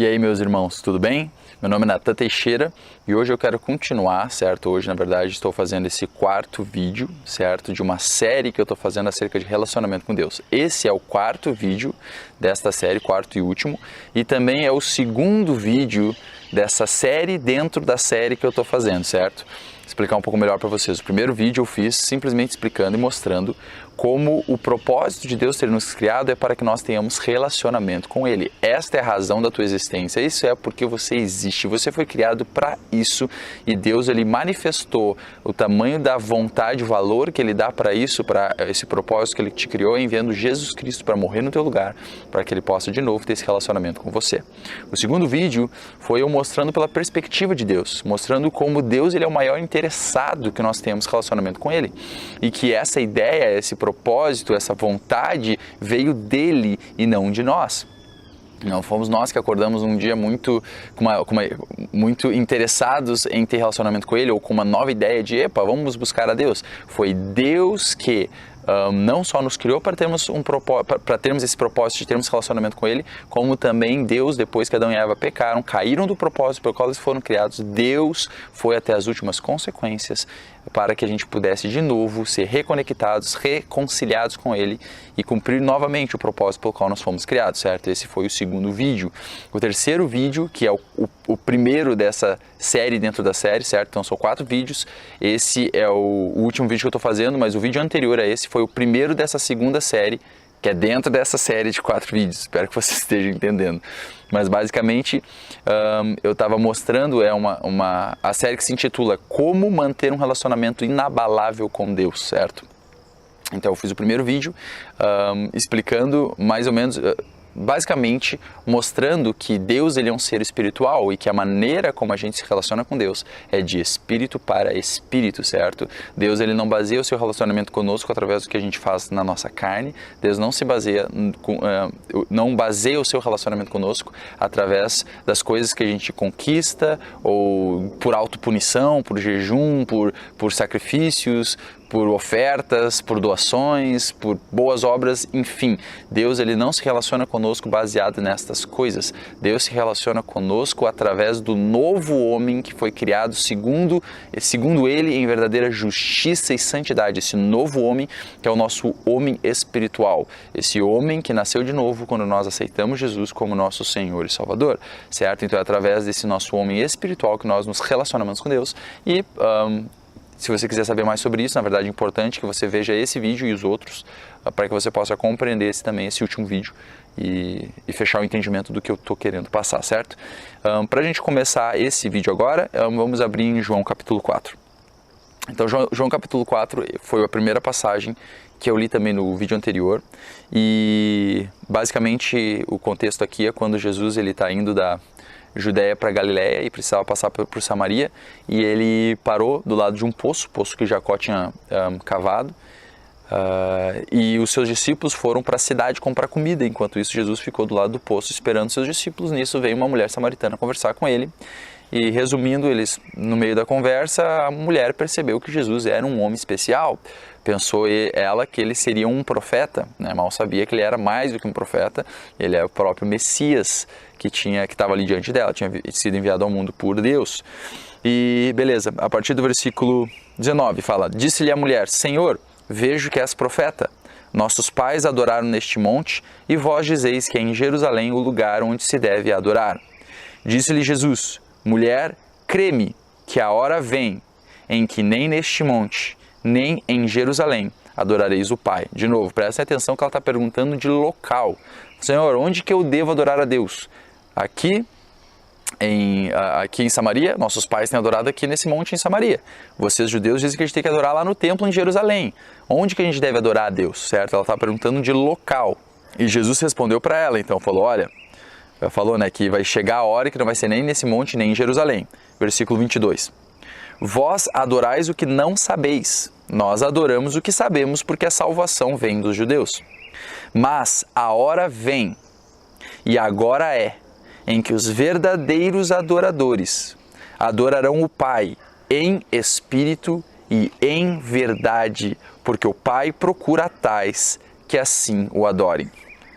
E aí, meus irmãos, tudo bem? Meu nome é Natan Teixeira e hoje eu quero continuar, certo? Hoje, na verdade, estou fazendo esse quarto vídeo, certo? De uma série que eu estou fazendo acerca de relacionamento com Deus. Esse é o quarto vídeo desta série, quarto e último, e também é o segundo vídeo dessa série dentro da série que eu estou fazendo, certo? Explicar um pouco melhor para vocês. O primeiro vídeo eu fiz simplesmente explicando e mostrando como o propósito de Deus ter nos criado é para que nós tenhamos relacionamento com Ele. Esta é a razão da tua existência, isso é porque você existe, você foi criado para isso e Deus ele manifestou o tamanho da vontade, o valor que Ele dá para isso, para esse propósito que Ele te criou, enviando Jesus Cristo para morrer no teu lugar, para que Ele possa de novo ter esse relacionamento com você. O segundo vídeo foi eu mostrando pela perspectiva de Deus, mostrando como Deus ele é o maior interessado que nós temos relacionamento com Ele e que essa ideia, esse propósito, essa vontade veio dele e não de nós. Não fomos nós que acordamos um dia muito interessados em ter relacionamento com Ele ou com uma nova ideia de, vamos buscar a Deus. Foi Deus que não só nos criou para termos esse propósito de termos relacionamento com Ele, como também Deus, depois que Adão e Eva pecaram, caíram do propósito pelo qual eles foram criados, Deus foi até as últimas consequências para que a gente pudesse de novo ser reconectados, reconciliados com Ele e cumprir novamente o propósito pelo qual nós fomos criados, certo? Esse foi o segundo vídeo. O terceiro vídeo, que é o primeiro dessa série dentro da série, certo? Então são 4 vídeos. Esse é o último vídeo que eu estou fazendo, mas o vídeo anterior a esse foi o primeiro dessa segunda série, que é dentro dessa série de 4 vídeos. Espero que você esteja entendendo. Mas basicamente eu estava mostrando a série que se intitula Como Manter um Relacionamento Inabalável com Deus, certo? Então eu fiz o primeiro vídeo explicando mais ou menos, basicamente mostrando que Deus ele é um ser espiritual e que a maneira como a gente se relaciona com Deus é de espírito para espírito, certo? Deus ele não baseia o seu relacionamento conosco através do que a gente faz na nossa carne. Deus não baseia o seu relacionamento conosco através das coisas que a gente conquista ou por autopunição, por jejum, por sacrifícios, por ofertas, por doações, por boas obras, enfim. Deus ele não se relaciona conosco baseado nestas coisas. Deus se relaciona conosco através do novo homem que foi criado segundo Ele em verdadeira justiça e santidade. Esse novo homem que é o nosso homem espiritual. Esse homem que nasceu de novo quando nós aceitamos Jesus como nosso Senhor e Salvador, certo? Então é através desse nosso homem espiritual que nós nos relacionamos com Deus e se você quiser saber mais sobre isso, na verdade é importante que você veja esse vídeo e os outros para que você possa compreender esse último vídeo e fechar o entendimento do que eu estou querendo passar, certo? Para a gente começar esse vídeo agora, vamos abrir em João capítulo 4. Então João capítulo 4 foi a primeira passagem que eu li também no vídeo anterior e basicamente o contexto aqui é quando Jesus está indo da Judéia para Galiléia e precisava passar por Samaria e ele parou do lado de um poço que Jacó tinha cavado e os seus discípulos foram para a cidade comprar comida. Enquanto isso Jesus ficou do lado do poço esperando seus discípulos. Nisso veio uma mulher samaritana conversar com ele e resumindo, eles no meio da conversa a mulher percebeu que Jesus era um homem especial. Pensou ela que ele seria um profeta, né? Mal sabia que ele era mais do que um profeta, ele é o próprio Messias que estava ali diante dela, tinha sido enviado ao mundo por Deus. E beleza, a partir do versículo 19 fala: Disse-lhe a mulher: Senhor, vejo que és profeta. Nossos pais adoraram neste monte e vós dizeis que é em Jerusalém o lugar onde se deve adorar. Disse-lhe Jesus: Mulher, crê-me que a hora vem em que nem neste monte nem em Jerusalém adorareis o Pai. De novo, prestem atenção que ela está perguntando de local. Senhor, onde que eu devo adorar a Deus? Aqui em Samaria? Nossos pais têm adorado aqui nesse monte em Samaria. Vocês judeus dizem que a gente tem que adorar lá no templo em Jerusalém. Onde que a gente deve adorar a Deus? Certo? Ela está perguntando de local. E Jesus respondeu para ela, então falou, que vai chegar a hora que não vai ser nem nesse monte nem em Jerusalém. Versículo 22. Vós adorais o que não sabeis, nós adoramos o que sabemos, porque a salvação vem dos judeus. Mas a hora vem, e agora é, em que os verdadeiros adoradores adorarão o Pai em espírito e em verdade, porque o Pai procura tais que assim o adorem.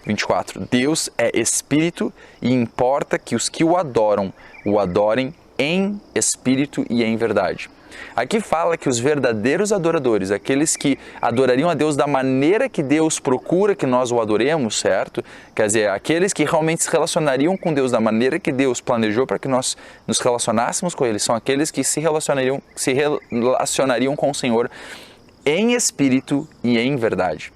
24. Deus é espírito e importa que os que o adorem em espírito e em verdade. Aqui fala que os verdadeiros adoradores, aqueles que adorariam a Deus da maneira que Deus procura que nós o adoremos, certo? Quer dizer, aqueles que realmente se relacionariam com Deus da maneira que Deus planejou para que nós nos relacionássemos com Ele, são aqueles que se relacionariam com o Senhor em espírito e em verdade,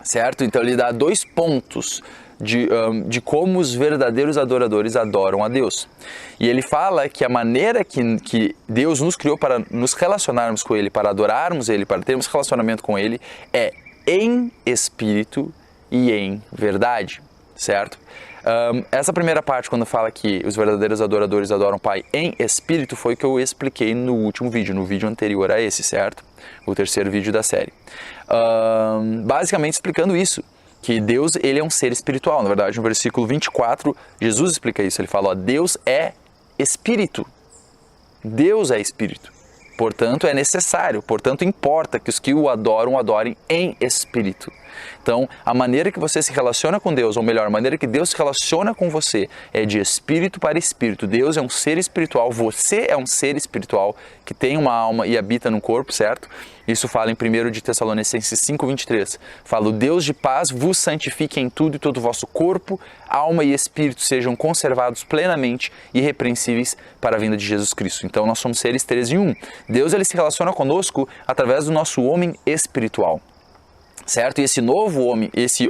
certo? Então ele dá 2 pontos de como os verdadeiros adoradores adoram a Deus. E ele fala que a maneira que Deus nos criou para nos relacionarmos com Ele, para adorarmos Ele, para termos relacionamento com Ele, é em espírito e em verdade, certo? Essa primeira parte, quando fala que os verdadeiros adoradores adoram o Pai em espírito, foi o que eu expliquei no último vídeo, no vídeo anterior a esse, certo? O terceiro vídeo da série. Basicamente explicando isso, que Deus, ele é um ser espiritual. Na verdade, no versículo 24, Jesus explica isso. Ele fala, ó, Deus é espírito. Deus é espírito. Portanto, é necessário, portanto, importa que os que o adoram, adorem em espírito. Então, a maneira que você se relaciona com Deus, ou melhor, a maneira que Deus se relaciona com você é de espírito para espírito. Deus é um ser espiritual, você é um ser espiritual que tem uma alma e habita num corpo, certo? Isso fala em 1 de Tessalonicenses 5:23. Fala, o Deus de paz vos santifique em tudo e todo o vosso corpo, alma e espírito sejam conservados plenamente irrepreensíveis para a vinda de Jesus Cristo. Então, nós somos seres 3 em 1. Deus, ele se relaciona conosco através do nosso homem espiritual. Certo? E esse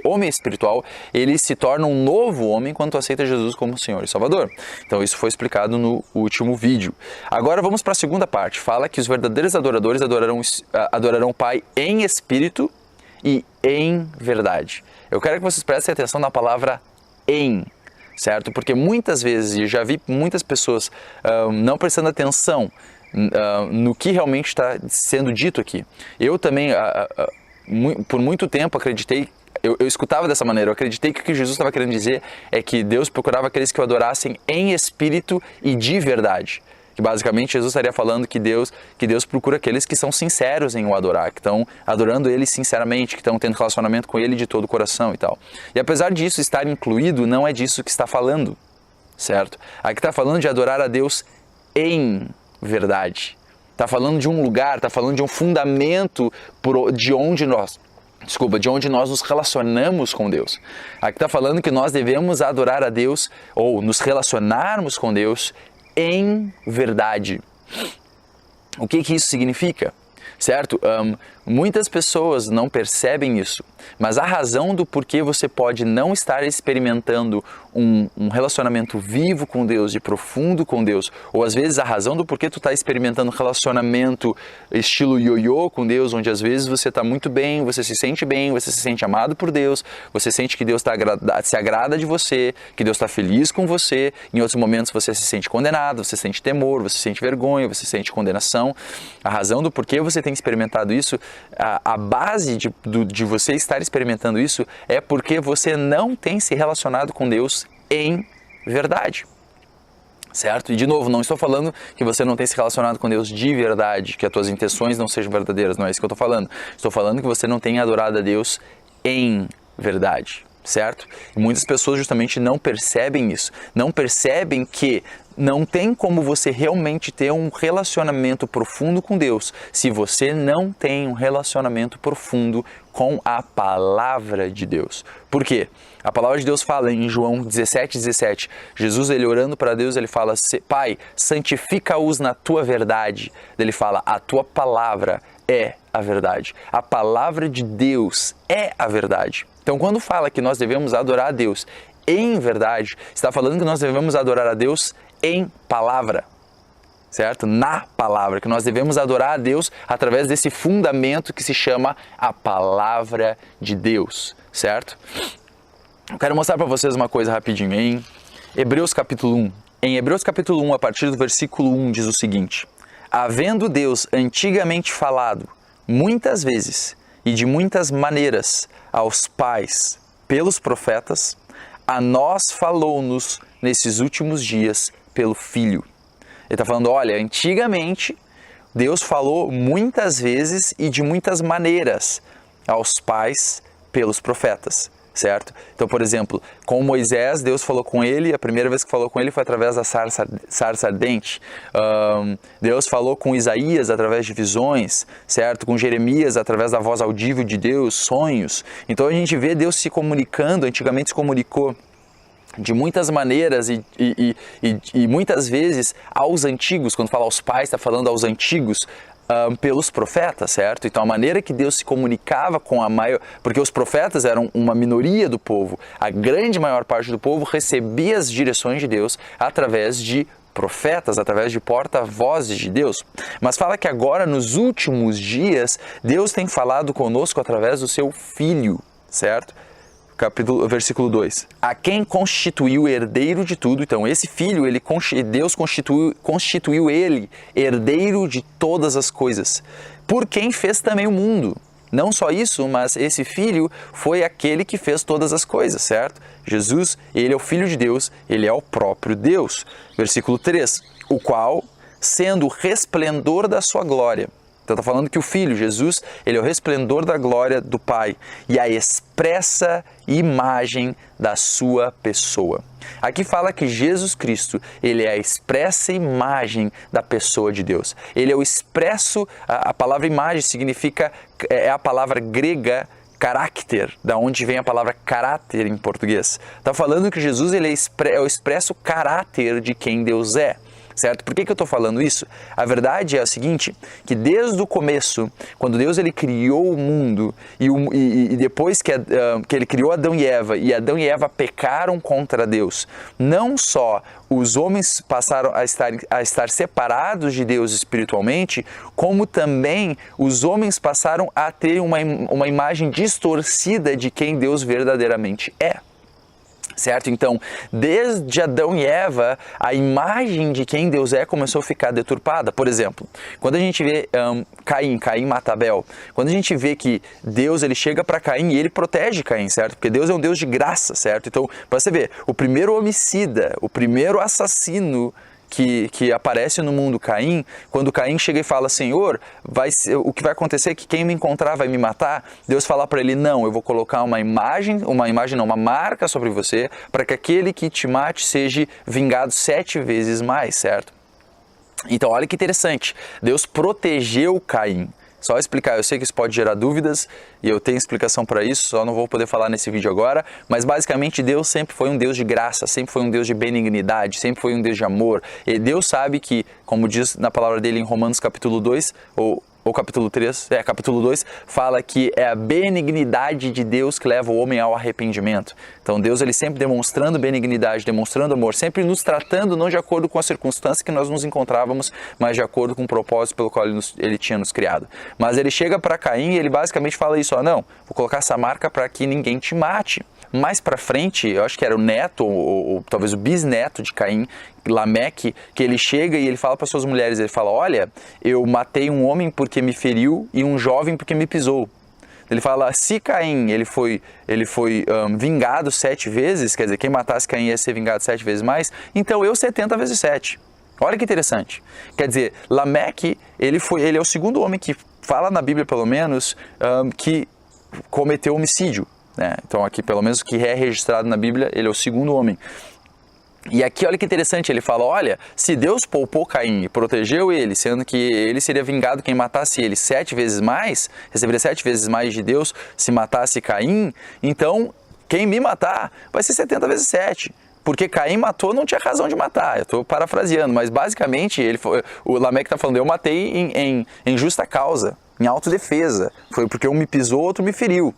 homem espiritual, ele se torna um novo homem quando aceita Jesus como Senhor e Salvador. Então isso foi explicado no último vídeo. Agora vamos para a segunda parte. Fala que os verdadeiros adoradores adorarão o Pai em espírito e em verdade. Eu quero que vocês prestem atenção na palavra em, certo? Porque muitas vezes, eu já vi muitas pessoas não prestando atenção no que realmente está sendo dito aqui. Eu também... por muito tempo acreditei, eu escutava dessa maneira, eu acreditei que o que Jesus estava querendo dizer é que Deus procurava aqueles que o adorassem em espírito e de verdade. Que basicamente Jesus estaria falando que Deus procura aqueles que são sinceros em o adorar, que estão adorando Ele sinceramente, que estão tendo relacionamento com Ele de todo o coração e tal. E apesar disso estar incluído, não é disso que está falando, certo? Aqui está falando de adorar a Deus em verdade. Está falando de um lugar, está falando de um fundamento de onde nós nos relacionamos com Deus. Aqui está falando que nós devemos adorar a Deus ou nos relacionarmos com Deus em verdade. O que isso significa? Certo? Muitas pessoas não percebem isso, mas a razão do porquê você pode não estar experimentando um relacionamento vivo com Deus, de profundo com Deus, ou às vezes a razão do porquê tu está experimentando um relacionamento estilo ioiô com Deus, onde às vezes você está muito bem, você se sente amado por Deus, você sente que Deus se agrada de você, que Deus está feliz com você, em outros momentos você se sente condenado, você sente temor, você sente vergonha, você sente condenação. A razão do porquê você tem experimentado isso, a base de você estar experimentando isso é porque você não tem se relacionado com Deus em verdade, certo? E de novo, não estou falando que você não tem se relacionado com Deus de verdade, que as tuas intenções não sejam verdadeiras, não é isso que eu estou falando. Estou falando que você não tem adorado a Deus em verdade, certo? E muitas pessoas justamente não percebem isso, não percebem que não tem como você realmente ter um relacionamento profundo com Deus se você não tem um relacionamento profundo com a Palavra de Deus. Por quê? A Palavra de Deus fala em João 17:17, Jesus, ele orando para Deus, ele fala, Pai, santifica-os na tua verdade. Ele fala, a tua palavra é a verdade. A palavra de Deus é a verdade. Então, quando fala que nós devemos adorar a Deus em verdade, está falando que nós devemos adorar a Deus em palavra, certo? Na palavra, que nós devemos adorar a Deus através desse fundamento que se chama a palavra de Deus, certo? Eu quero mostrar para vocês uma coisa rapidinho em Hebreus capítulo 1. Em Hebreus capítulo 1, a partir do versículo 1, diz o seguinte: havendo Deus antigamente falado muitas vezes e de muitas maneiras aos pais pelos profetas, a nós falou-nos nesses últimos dias pelo Filho. Ele está falando, olha, antigamente Deus falou muitas vezes e de muitas maneiras aos pais pelos profetas. certo? Então, por exemplo, com Moisés, Deus falou com ele, a primeira vez que falou com ele foi através da sarça ardente. Deus falou com Isaías através de visões, certo? Com Jeremias através da voz audível de Deus, sonhos. Então a gente vê Deus se comunicando, antigamente se comunicou de muitas maneiras e muitas vezes aos antigos. Quando fala aos pais, está falando aos antigos, pelos profetas, certo? Então a maneira que Deus se comunicava com a maior... Porque os profetas eram uma minoria do povo, a grande maior parte do povo recebia as direções de Deus através de profetas, através de porta-vozes de Deus. Mas fala que agora, nos últimos dias, Deus tem falado conosco através do seu Filho, certo? Versículo 2. A quem constituiu herdeiro de tudo. Então esse filho, Deus constituiu ele herdeiro de todas as coisas, por quem fez também o mundo. Não só isso, mas esse filho foi aquele que fez todas as coisas, certo? Jesus, ele é o Filho de Deus, ele é o próprio Deus. Versículo 3. O qual, sendo o resplendor da sua glória. Então está falando que o Filho, Jesus, ele é o resplendor da glória do Pai e a expressa imagem da sua pessoa. Aqui fala que Jesus Cristo, ele é a expressa imagem da pessoa de Deus. Ele é o expresso, a palavra imagem significa, é a palavra grega caráter, da onde vem a palavra caráter em português. Está falando que Jesus, ele é o expresso caráter de quem Deus é. Certo? Por que eu estou falando isso? A verdade é a seguinte, que desde o começo, quando Deus ele criou o mundo e depois que ele criou Adão e Eva pecaram contra Deus, não só os homens passaram a estar separados de Deus espiritualmente, como também os homens passaram a ter uma imagem distorcida de quem Deus verdadeiramente é. Certo? Então, desde Adão e Eva, a imagem de quem Deus é começou a ficar deturpada. Por exemplo, quando a gente vê Caim mata Abel, quando a gente vê que Deus ele chega para Caim e ele protege Caim, certo? Porque Deus é um Deus de graça, certo? Então, para você ver, o primeiro homicida, o primeiro assassino que aparece no mundo, Caim, quando Caim chega e fala, Senhor, o que vai acontecer é que quem me encontrar vai me matar, Deus fala para ele, não, eu vou colocar uma marca sobre você, para que aquele que te mate seja vingado 7 vezes mais, certo? Então olha que interessante, Deus protegeu Caim. Só explicar, eu sei que isso pode gerar dúvidas e eu tenho explicação para isso, só não vou poder falar nesse vídeo agora, mas basicamente Deus sempre foi um Deus de graça, sempre foi um Deus de benignidade, sempre foi um Deus de amor. E Deus sabe que, como diz na palavra dele em Romanos capítulo 2, ou capítulo 3, capítulo 2, fala que é a benignidade de Deus que leva o homem ao arrependimento. Então Deus ele sempre demonstrando benignidade, demonstrando amor, sempre nos tratando não de acordo com a circunstância que nós nos encontrávamos, mas de acordo com o propósito pelo qual ele tinha nos criado. Mas ele chega para Caim e ele basicamente fala isso, não, vou colocar essa marca para que ninguém te mate. Mais para frente, eu acho que era o neto, ou talvez o bisneto de Caim, Lameque, que ele chega e ele fala para suas mulheres, ele fala, olha, eu matei um homem porque me feriu e um jovem porque me pisou. Ele fala, se Caim ele foi vingado 7 vezes, quer dizer, quem matasse Caim ia ser vingado 7 vezes mais, então eu 70 vezes 7. Olha que interessante. Quer dizer, Lameque, ele é o segundo homem que fala na Bíblia, pelo menos, que cometeu homicídio. Então aqui, pelo menos, que é registrado na Bíblia, ele é o segundo homem. E aqui, olha que interessante, ele fala, olha, se Deus poupou Caim e protegeu ele, sendo que ele seria vingado quem matasse ele 7 vezes mais, receberia 7 vezes mais de Deus se matasse Caim, então quem me matar vai ser 70 vezes 7. Porque Caim matou, não tinha razão de matar. Eu estou parafraseando, mas basicamente o Lameque está falando, eu matei em justa causa, em autodefesa. Foi porque um me pisou, outro me feriu.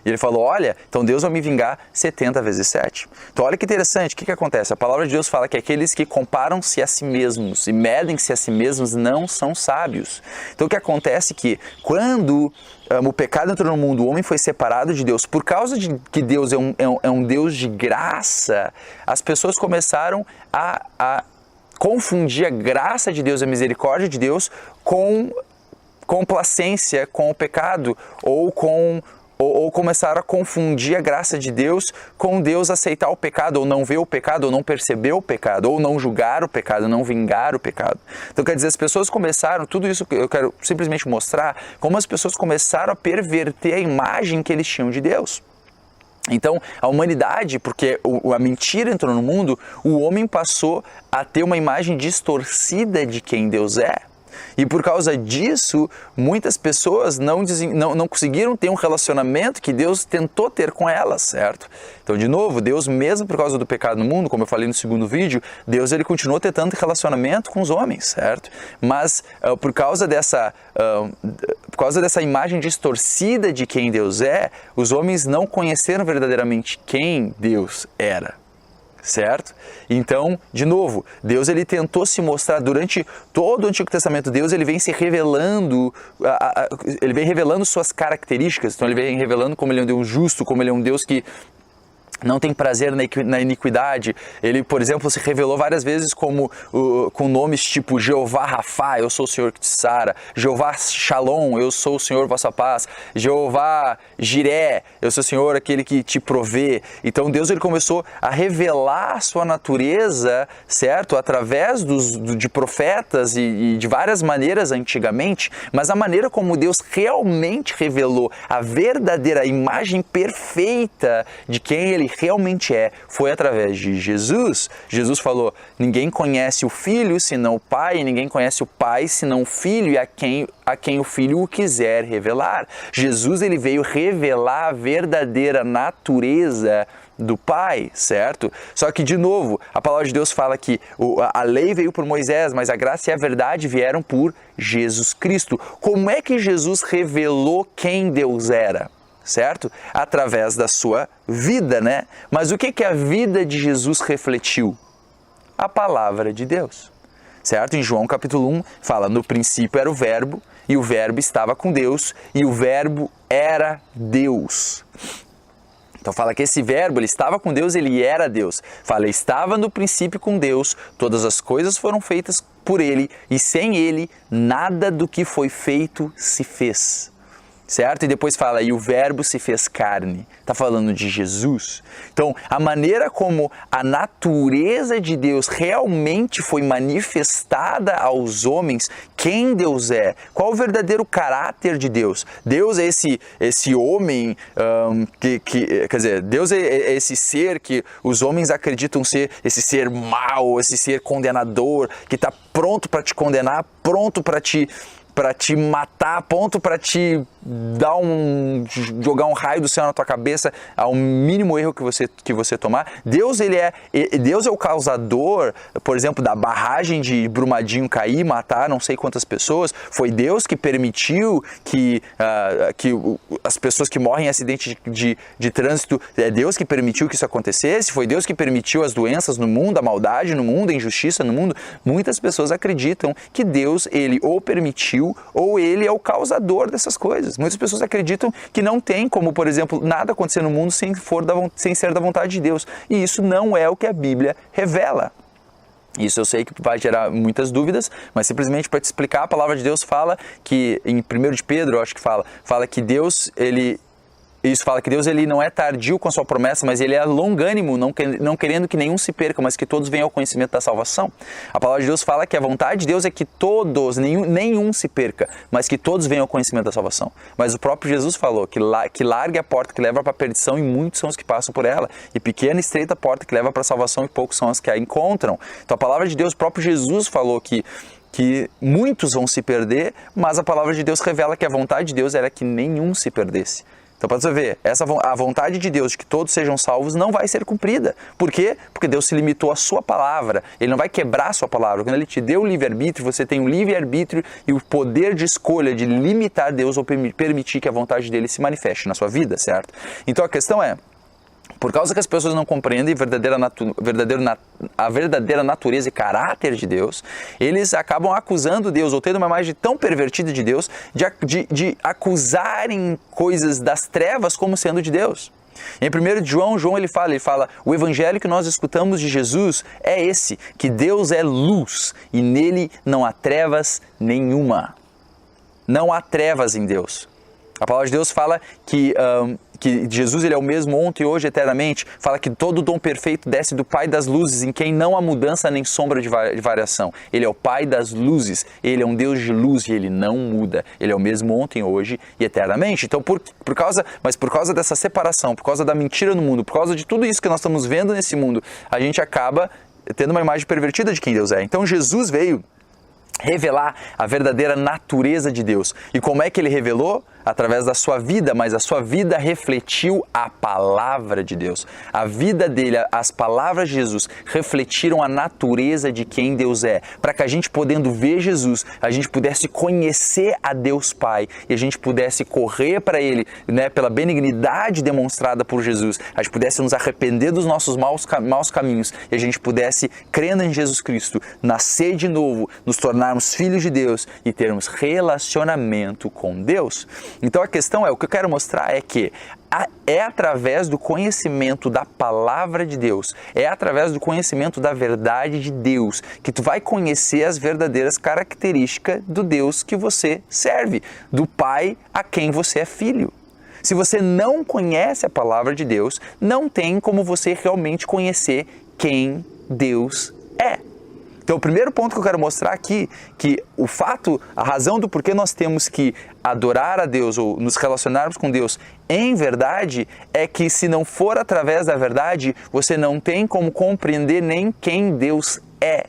E ele falou, olha, então Deus vai me vingar 70 vezes 7. Então olha que interessante, o que acontece? A palavra de Deus fala que aqueles que comparam-se a si mesmos e medem-se a si mesmos não são sábios. Então o que acontece é que quando o pecado entrou no mundo, o homem foi separado de Deus, por causa de que Deus é um Deus de graça, as pessoas começaram a confundir a graça de Deus, a misericórdia de Deus com complacência com o pecado ou começaram a confundir a graça de Deus com Deus aceitar o pecado, ou não ver o pecado, ou não perceber o pecado, ou não julgar o pecado, não vingar o pecado. Então quer dizer, as pessoas começaram, tudo isso eu quero simplesmente mostrar, como as pessoas começaram a perverter a imagem que eles tinham de Deus. Então, a humanidade, porque a mentira entrou no mundo, o homem passou a ter uma imagem distorcida de quem Deus é. E por causa disso, muitas pessoas não conseguiram ter um relacionamento que Deus tentou ter com elas, certo? Então, de novo, Deus, mesmo por causa do pecado no mundo, como eu falei no segundo vídeo, Deus ele continuou tentando relacionamento com os homens, certo? Mas por causa dessa imagem distorcida de quem Deus é, os homens não conheceram verdadeiramente quem Deus era. Certo? Então, de novo, Deus ele tentou se mostrar durante todo o Antigo Testamento. Deus ele vem se revelando, ele vem revelando suas características. Então ele vem revelando como ele é um Deus justo, como ele é um Deus que não tem prazer na iniquidade. Ele, por exemplo, se revelou várias vezes com nomes tipo Jeová Rafá, eu sou o Senhor que te sara. Jeová Shalom, eu sou o Senhor vossa paz. Jeová Jiré, eu sou o Senhor aquele que te provê. Então Deus ele começou a revelar a sua natureza, certo? Através de profetas e de várias maneiras antigamente, mas a maneira como Deus realmente revelou a verdadeira imagem perfeita de quem ele realmente foi através de Jesus. Jesus falou, ninguém conhece o Filho senão o Pai, e ninguém conhece o Pai senão o Filho e a quem o Filho o quiser revelar. Jesus ele veio revelar a verdadeira natureza do Pai, certo? Só que, de novo, a palavra de Deus fala que a lei veio por Moisés, mas a graça e a verdade vieram por Jesus Cristo. Como é que Jesus revelou quem Deus era? Certo? Através da sua vida, né? Mas o que a vida de Jesus refletiu? A palavra de Deus, certo? Em João capítulo 1 fala, no princípio era o verbo, e o verbo estava com Deus, e o verbo era Deus. Então fala que esse verbo, ele estava com Deus, ele era Deus. Fala, estava no princípio com Deus, todas as coisas foram feitas por ele, e sem ele, nada do que foi feito se fez. Certo? E depois fala, e o verbo se fez carne. Está falando de Jesus. Então, a maneira como a natureza de Deus realmente foi manifestada aos homens, quem Deus é, qual o verdadeiro caráter de Deus. Deus é esse homem, quer dizer, Deus é esse ser que os homens acreditam ser esse ser mau, esse ser condenador, que está pronto para te condenar, pronto para te matar, ponto para te jogar um raio do céu na tua cabeça ao mínimo erro que você tomar. Deus é o causador, por exemplo, da barragem de Brumadinho cair, matar não sei quantas pessoas. Foi Deus que permitiu que as pessoas que morrem em acidente de trânsito, é Deus que permitiu que isso acontecesse. Foi Deus que permitiu as doenças no mundo, a maldade no mundo, a injustiça no mundo. Muitas pessoas acreditam que Deus, ele ou permitiu ou ele é o causador dessas coisas. Muitas pessoas acreditam que não tem como, por exemplo, nada acontecer no mundo sem ser da vontade de Deus. E isso não é o que a Bíblia revela. Isso eu sei que vai gerar muitas dúvidas, mas simplesmente para te explicar, a palavra de Deus fala que, em 1 de Pedro, eu acho que fala que Deus, isso fala que Deus ele não é tardio com a sua promessa, mas ele é longânimo, não querendo que nenhum se perca, mas que todos venham ao conhecimento da salvação. A palavra de Deus fala que a vontade de Deus é que todos, nenhum se perca, mas que todos venham ao conhecimento da salvação. Mas o próprio Jesus falou que largue a porta que leva para a perdição e muitos são os que passam por ela. E pequena e estreita a porta que leva para a salvação e poucos são os que a encontram. Então a palavra de Deus, o próprio Jesus falou que muitos vão se perder, mas a palavra de Deus revela que a vontade de Deus era que nenhum se perdesse. Então, para você ver, a vontade de Deus de que todos sejam salvos não vai ser cumprida. Por quê? Porque Deus se limitou à sua palavra. Ele não vai quebrar a sua palavra. Quando Ele te deu o livre-arbítrio, você tem o livre-arbítrio e o poder de escolha de limitar Deus ou permitir que a vontade dele se manifeste na sua vida, certo? Então, a questão é, por causa que as pessoas não compreendem a verdadeira natureza e caráter de Deus, eles acabam acusando Deus, ou tendo uma imagem tão pervertida de Deus, de acusarem coisas das trevas como sendo de Deus. Em 1 de João ele fala, o evangelho que nós escutamos de Jesus é esse, que Deus é luz e nele não há trevas nenhuma. Não há trevas em Deus. A palavra de Deus fala que que Jesus ele é o mesmo ontem, hoje, eternamente. Fala que todo dom perfeito desce do Pai das luzes, em quem não há mudança nem sombra de variação. Ele é o Pai das luzes, ele é um Deus de luz e ele não muda. Ele é o mesmo ontem, hoje e eternamente. Então, por causa dessa separação, por causa da mentira no mundo, por causa de tudo isso que nós estamos vendo nesse mundo, a gente acaba tendo uma imagem pervertida de quem Deus é. Então, Jesus veio revelar a verdadeira natureza de Deus. E como é que ele revelou? Através da sua vida, mas a sua vida refletiu a palavra de Deus. A vida dele, as palavras de Jesus refletiram a natureza de quem Deus é, para que a gente, podendo ver Jesus, a gente pudesse conhecer a Deus Pai e a gente pudesse correr para Ele, né, pela benignidade demonstrada por Jesus, a gente pudesse nos arrepender dos nossos maus caminhos e a gente pudesse, crendo em Jesus Cristo, nascer de novo, nos tornarmos filhos de Deus e termos relacionamento com Deus. Então a questão é, o que eu quero mostrar é que é através do conhecimento da palavra de Deus, é através do conhecimento da verdade de Deus, que tu vai conhecer as verdadeiras características do Deus que você serve, do Pai a quem você é filho. Se você não conhece a palavra de Deus, não tem como você realmente conhecer quem Deus é. Então, o primeiro ponto que eu quero mostrar aqui, que a razão do porquê nós temos que adorar a Deus ou nos relacionarmos com Deus em verdade, é que se não for através da verdade, você não tem como compreender nem quem Deus é,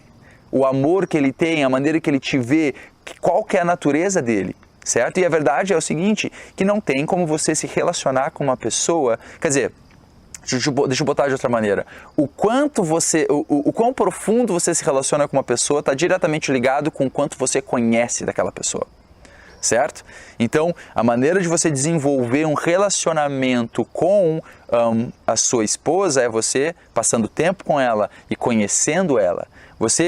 o amor que Ele tem, a maneira que Ele te vê, qual que é a natureza dEle, certo? E a verdade é o seguinte, que não tem como você se relacionar com uma pessoa, quer dizer, deixa eu botar de outra maneira. O quão profundo você se relaciona com uma pessoa está diretamente ligado com o quanto você conhece daquela pessoa, certo? Então, a maneira de você desenvolver um relacionamento com a sua esposa é você passando tempo com ela e conhecendo ela.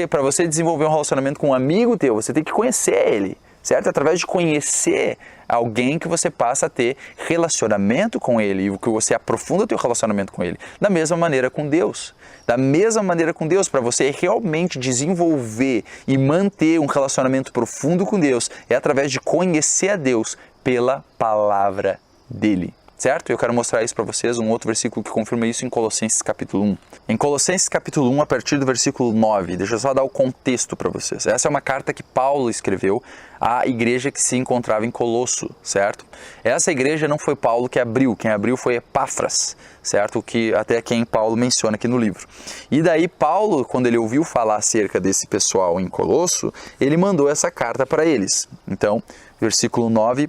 Para você desenvolver um relacionamento com um amigo teu, você tem que conhecer ele, certo? Através de conhecer alguém que você passa a ter relacionamento com ele e que você aprofunda o teu relacionamento com ele. Da mesma maneira com Deus. Da mesma maneira com Deus, para você realmente desenvolver e manter um relacionamento profundo com Deus, é através de conhecer a Deus pela palavra dele. Certo? Eu quero mostrar isso para vocês, um outro versículo que confirma isso em Colossenses capítulo 1. Em Colossenses capítulo 1, a partir do versículo 9, deixa eu só dar o contexto para vocês. Essa é uma carta que Paulo escreveu à igreja que se encontrava em Colosso, certo? Essa igreja não foi Paulo que abriu, quem abriu foi Epáfras, certo? Que até quem Paulo menciona aqui no livro. E daí Paulo, quando ele ouviu falar acerca desse pessoal em Colosso, ele mandou essa carta para eles. Então, versículo 9,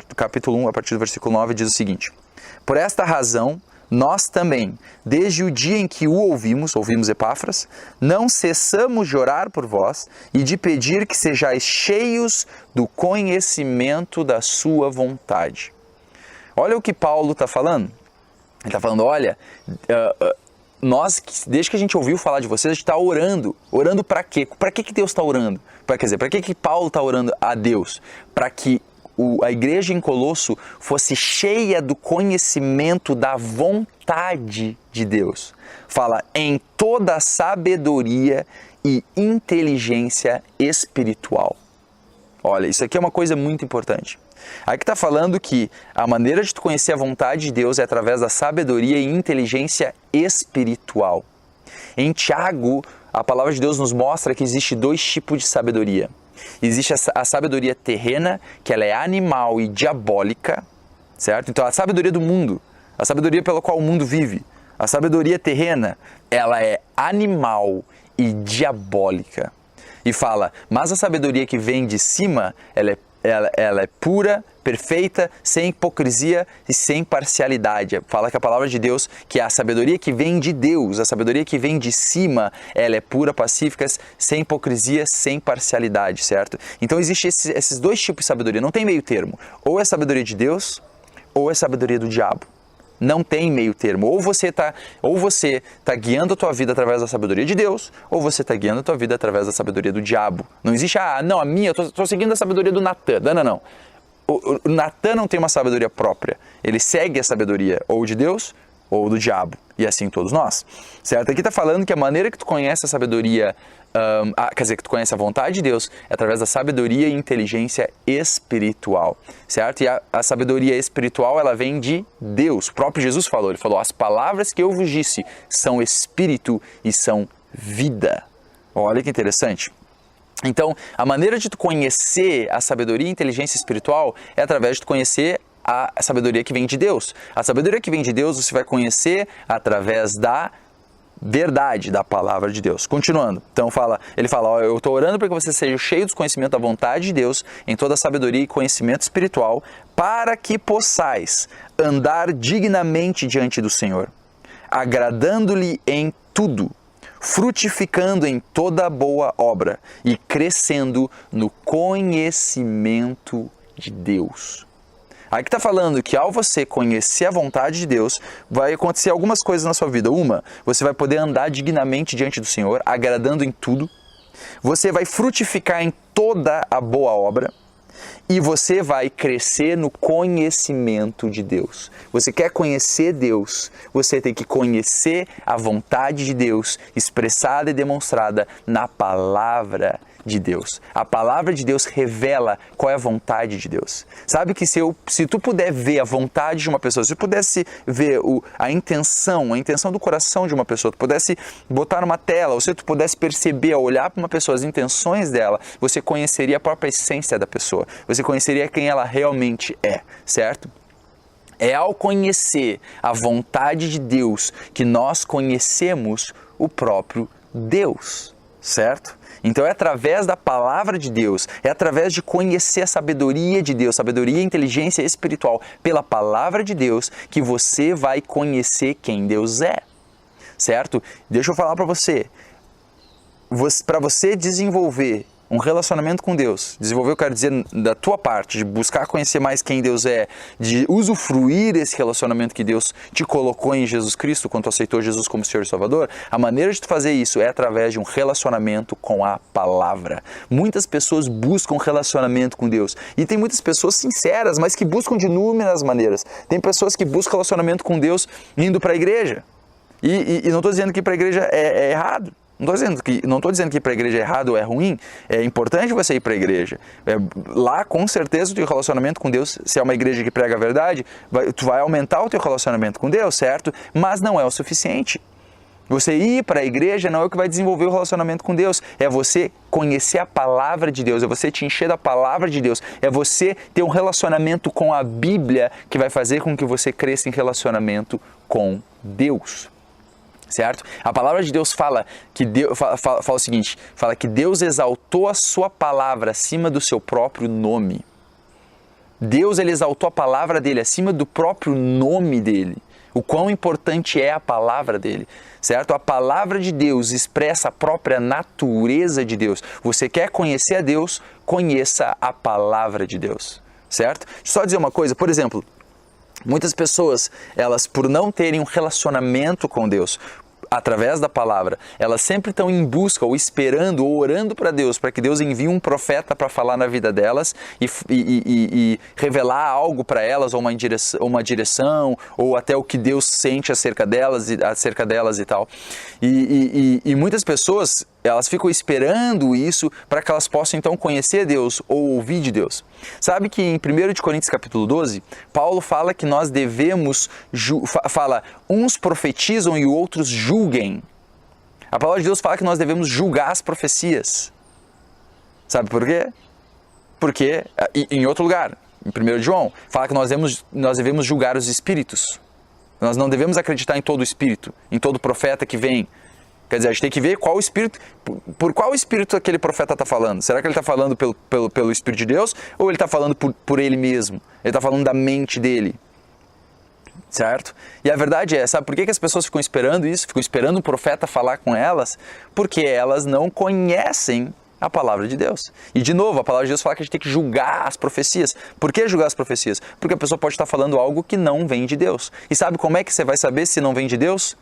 do capítulo 1, a partir do versículo 9, diz o seguinte: por esta razão, nós também, desde o dia em que o ouvimos Epáfras, não cessamos de orar por vós e de pedir que sejais cheios do conhecimento da sua vontade. Olha o que Paulo está falando. Ele está falando, olha, nós, desde que a gente ouviu falar de vocês, a gente está orando. Orando para quê? Para que Deus está orando? Para que Paulo está orando a Deus? Para que a igreja em Colosso fosse cheia do conhecimento da vontade de Deus. Fala em toda sabedoria e inteligência espiritual. Olha, isso aqui é uma coisa muito importante. Aqui está falando que a maneira de tu conhecer a vontade de Deus é através da sabedoria e inteligência espiritual. Em Tiago, a palavra de Deus nos mostra que existe dois tipos de sabedoria. Existe a sabedoria terrena, que ela é animal e diabólica, certo? Então a sabedoria do mundo, a sabedoria pela qual o mundo vive, a sabedoria terrena, ela é animal e diabólica. E fala, mas a sabedoria que vem de cima, ela é pura, perfeita, sem hipocrisia e sem parcialidade. Fala que a palavra de Deus, que é a sabedoria que vem de Deus, a sabedoria que vem de cima, ela é pura, pacífica, sem hipocrisia, sem parcialidade, certo? Então existem esses dois tipos de sabedoria, não tem meio termo. Ou é sabedoria de Deus, ou é sabedoria do diabo. Não tem meio termo. Ou você tá guiando a tua vida através da sabedoria de Deus, ou você está guiando a tua vida através da sabedoria do diabo. Não existe, não, a minha, eu estou seguindo a sabedoria do Natan. Não. O Natan não tem uma sabedoria própria. Ele segue a sabedoria ou de Deus ou do diabo. E assim todos nós. Certo? Aqui está falando que a maneira que tu conhece a sabedoria quer dizer, que tu conhece a vontade de Deus é através da sabedoria e inteligência espiritual, certo? E a sabedoria espiritual, ela vem de Deus. O próprio Jesus falou, ele falou, as palavras que eu vos disse são espírito e são vida. Olha que interessante. Então, a maneira de tu conhecer a sabedoria e inteligência espiritual é através de tu conhecer a sabedoria que vem de Deus. A sabedoria que vem de Deus você vai conhecer através da verdade da palavra de Deus. Continuando, então ele fala, ó, eu estou orando para que você seja cheio do conhecimento da vontade de Deus em toda a sabedoria e conhecimento espiritual, para que possais andar dignamente diante do Senhor, agradando-lhe em tudo, frutificando em toda boa obra e crescendo no conhecimento de Deus. Aqui está falando que ao você conhecer a vontade de Deus, vai acontecer algumas coisas na sua vida. Uma, você vai poder andar dignamente diante do Senhor, agradando em tudo. Você vai frutificar em toda a boa obra. E você vai crescer no conhecimento de Deus. Você quer conhecer Deus, você tem que conhecer a vontade de Deus expressada e demonstrada na palavra de Deus. A palavra de Deus revela qual é a vontade de Deus. Sabe que se tu puder ver a vontade de uma pessoa, se tu pudesse ver a intenção do coração de uma pessoa, tu pudesse botar numa tela, ou se tu pudesse perceber, olhar para uma pessoa, as intenções dela, você conheceria a própria essência da pessoa. Você conheceria quem ela realmente é, certo? É ao conhecer a vontade de Deus que nós conhecemos o próprio Deus, certo? Então é através da palavra de Deus, é através de conhecer a sabedoria de Deus, sabedoria e inteligência espiritual pela palavra de Deus, que você vai conhecer quem Deus é, certo? Deixa eu falar para você, para você desenvolver um relacionamento com Deus, desenvolver, eu quero dizer, da tua parte, de buscar conhecer mais quem Deus é, de usufruir esse relacionamento que Deus te colocou em Jesus Cristo, quando tu aceitou Jesus como Senhor e Salvador, a maneira de tu fazer isso é através de um relacionamento com a palavra. Muitas pessoas buscam relacionamento com Deus, e tem muitas pessoas sinceras, mas que buscam de inúmeras maneiras. Tem pessoas que buscam relacionamento com Deus indo para a igreja, e não estou dizendo que ir para a igreja é errado. Não estou dizendo que ir para a igreja é errado ou é ruim. É importante você ir para a igreja. Lá, com certeza, o teu relacionamento com Deus, se é uma igreja que prega a verdade, tu vai aumentar o teu relacionamento com Deus, certo? Mas não é o suficiente. Você ir para a igreja não é o que vai desenvolver o relacionamento com Deus. É você conhecer a palavra de Deus, é você te encher da palavra de Deus, é você ter um relacionamento com a Bíblia que vai fazer com que você cresça em relacionamento com Deus. Certo? A palavra de Deus fala o seguinte, fala que Deus exaltou a sua palavra acima do seu próprio nome. Deus, ele exaltou a palavra dele acima do próprio nome dele. O quão importante é a palavra dele, certo? A palavra de Deus expressa a própria natureza de Deus. Você quer conhecer a Deus? Conheça a palavra de Deus, certo? Só dizer uma coisa, por exemplo, muitas pessoas, elas por não terem um relacionamento com Deus, através da palavra, elas sempre estão em busca ou esperando ou orando para Deus, para que Deus envie um profeta para falar na vida delas e revelar algo para elas, ou uma direção, ou até o que Deus sente acerca delas e tal. E muitas pessoas, elas ficam esperando isso para que elas possam então conhecer Deus ou ouvir de Deus. Sabe que em 1 Coríntios capítulo 12, Paulo fala que nós devemos, uns profetizam e outros julguem. A palavra de Deus fala que nós devemos julgar as profecias. Sabe por quê? Porque, em outro lugar, em 1 João, fala que nós devemos julgar os espíritos. Nós não devemos acreditar em todo espírito, em todo profeta que vem. Quer dizer, a gente tem que ver qual espírito, por qual espírito aquele profeta está falando. Será que ele está falando pelo Espírito de Deus ou ele está falando por ele mesmo? Ele está falando da mente dele, certo? E a verdade é, sabe por que as pessoas ficam esperando isso? Ficam esperando um profeta falar com elas? Porque elas não conhecem a palavra de Deus. E de novo, a palavra de Deus fala que a gente tem que julgar as profecias. Por que julgar as profecias? Porque a pessoa pode estar falando algo que não vem de Deus. E sabe como é que você vai saber se não vem de Deus?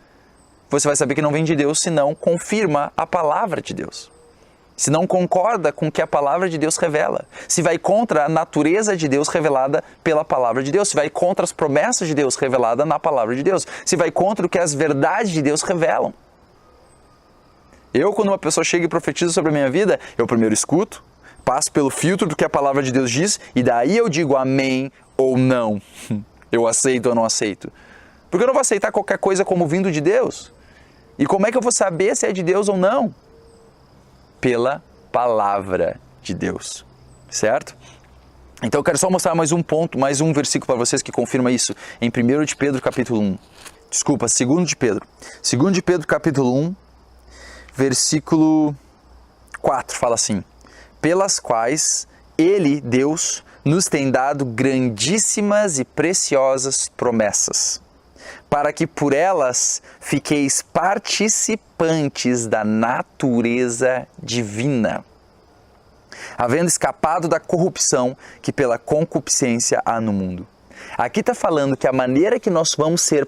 Você vai saber que não vem de Deus se não confirma a palavra de Deus. Se não concorda com o que a palavra de Deus revela. Se vai contra a natureza de Deus revelada pela palavra de Deus. Se vai contra as promessas de Deus reveladas na palavra de Deus. Se vai contra o que as verdades de Deus revelam. Quando uma pessoa chega e profetiza sobre a minha vida, eu primeiro escuto, passo pelo filtro do que a palavra de Deus diz, e daí eu digo amém ou não. Eu aceito ou não aceito. Porque eu não vou aceitar qualquer coisa como vindo de Deus. E como é que eu vou saber se é de Deus ou não? Pela palavra de Deus, certo? Então eu quero só mostrar mais um ponto, mais um versículo para vocês que confirma isso, em 1 de Pedro capítulo 1. Desculpa, 2 de Pedro. 2 de Pedro capítulo 1, versículo 4, fala assim: pelas quais Ele, Deus, nos tem dado grandíssimas e preciosas promessas, para que por elas fiqueis participantes da natureza divina, havendo escapado da corrupção que pela concupiscência há no mundo. Aqui está falando que a maneira que nós vamos ser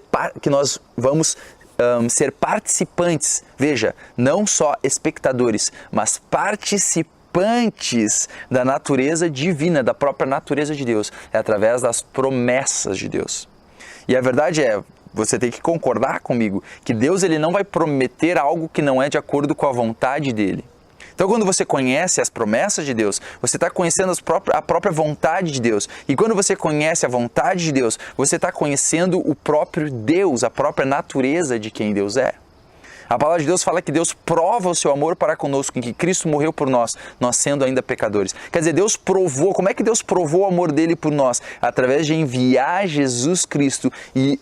participantes, veja, não só espectadores, mas participantes da natureza divina, da própria natureza de Deus, é através das promessas de Deus. E a verdade é, você tem que concordar comigo, que Deus ele não vai prometer algo que não é de acordo com a vontade dele. Então, quando você conhece as promessas de Deus, você está conhecendo a própria vontade de Deus. E quando você conhece a vontade de Deus, você está conhecendo o próprio Deus, a própria natureza de quem Deus é. A palavra de Deus fala que Deus prova o seu amor para conosco, em que Cristo morreu por nós, nós sendo ainda pecadores. Quer dizer, Deus provou, como é que Deus provou o amor dele por nós? Através de enviar Jesus Cristo e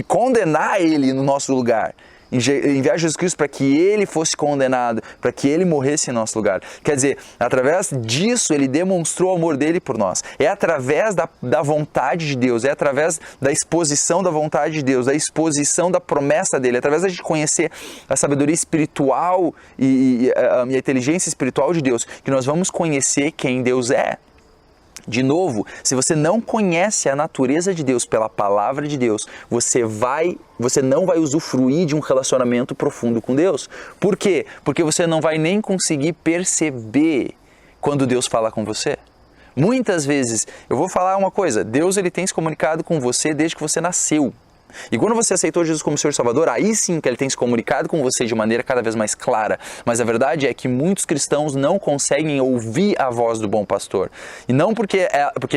condenar ele no nosso lugar. Enviar Jesus Cristo para que ele fosse condenado, para que ele morresse em nosso lugar. Quer dizer, através disso ele demonstrou o amor dele por nós. É através da vontade de Deus, é através da exposição da vontade de Deus, da exposição da promessa dele, através da gente conhecer a sabedoria espiritual e a inteligência espiritual de Deus, que nós vamos conhecer quem Deus é. De novo, se você não conhece a natureza de Deus pela palavra de Deus, você não vai usufruir de um relacionamento profundo com Deus. Por quê? Porque você não vai nem conseguir perceber quando Deus fala com você. Muitas vezes, eu vou falar uma coisa, Deus ele tem se comunicado com você desde que você nasceu. E quando você aceitou Jesus como Senhor e Salvador, aí sim que ele tem se comunicado com você de maneira cada vez mais clara. Mas a verdade é que muitos cristãos não conseguem ouvir a voz do bom pastor. E não porque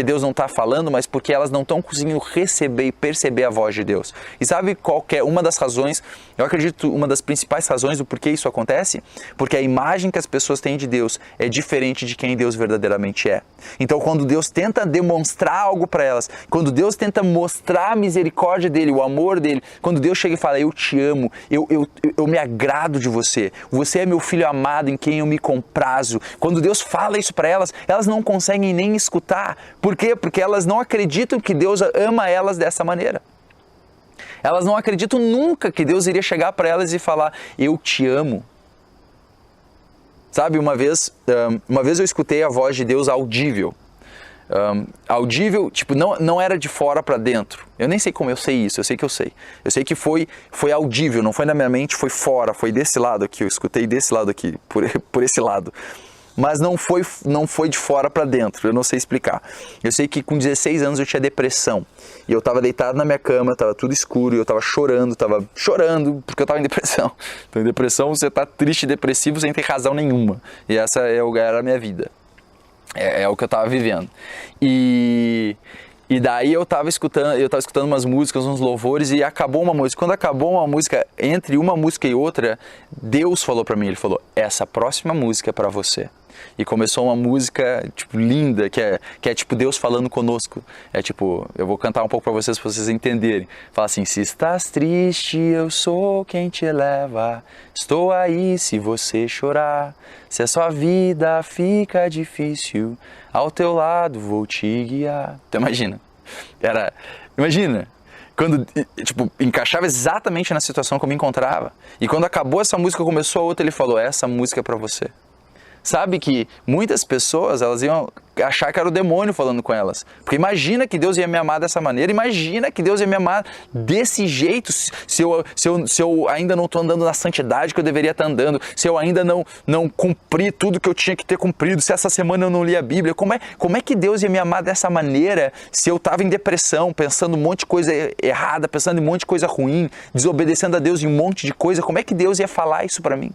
Deus não está falando, mas porque elas não estão conseguindo receber e perceber a voz de Deus. E sabe qual que é uma das razões, eu acredito uma das principais razões do porquê isso acontece? Porque a imagem que as pessoas têm de Deus é diferente de quem Deus verdadeiramente é. Então quando Deus tenta demonstrar algo para elas, quando Deus tenta mostrar a misericórdia dele, o amor dele, quando Deus chega e fala, eu te amo, eu me agrado de você, você é meu filho amado em quem eu me comprazo. Quando Deus fala isso para elas, elas não conseguem nem escutar. Por quê? Porque elas não acreditam que Deus ama elas dessa maneira. Elas não acreditam nunca que Deus iria chegar para elas e falar, eu te amo. Sabe, uma vez eu escutei a voz de Deus audível. Audível, tipo, não era de fora para dentro. Eu nem sei como eu sei isso, eu sei que eu sei. Eu sei que foi audível, não foi na minha mente, foi fora, foi desse lado aqui, eu escutei desse lado aqui, por esse lado. Mas não foi de fora para dentro, eu não sei explicar. Eu sei que com 16 anos eu tinha depressão. E eu estava deitado na minha cama, estava tudo escuro, e eu estava chorando porque eu estava em depressão. Então em depressão você está triste e depressivo sem ter razão nenhuma. E essa era a minha vida. É o que eu estava vivendo. E daí eu estava escutando umas músicas, uns louvores, e acabou uma música. Quando acabou uma música, entre uma música e outra, Deus falou para mim, ele falou, essa próxima música é para você. E começou uma música, tipo, linda, que é tipo Deus falando conosco. É tipo, eu vou cantar um pouco para vocês entenderem. Fala assim, se estás triste, eu sou quem te leva. Estou aí se você chorar. Se a sua vida fica difícil, ao teu lado vou te guiar. Então imagina. Quando, tipo, encaixava exatamente na situação que eu me encontrava. E quando acabou essa música, começou a outra, ele falou, essa música é para você. Sabe que muitas pessoas, elas iam achar que era o demônio falando com elas. Porque imagina que Deus ia me amar dessa maneira, imagina que Deus ia me amar desse jeito, se eu ainda não estou andando na santidade que eu deveria estar andando, se eu ainda não cumpri tudo que eu tinha que ter cumprido, se essa semana eu não li a Bíblia, como é que Deus ia me amar dessa maneira se eu estava em depressão, pensando um monte de coisa errada, pensando em um monte de coisa ruim, desobedecendo a Deus em um monte de coisa, como é que Deus ia falar isso para mim?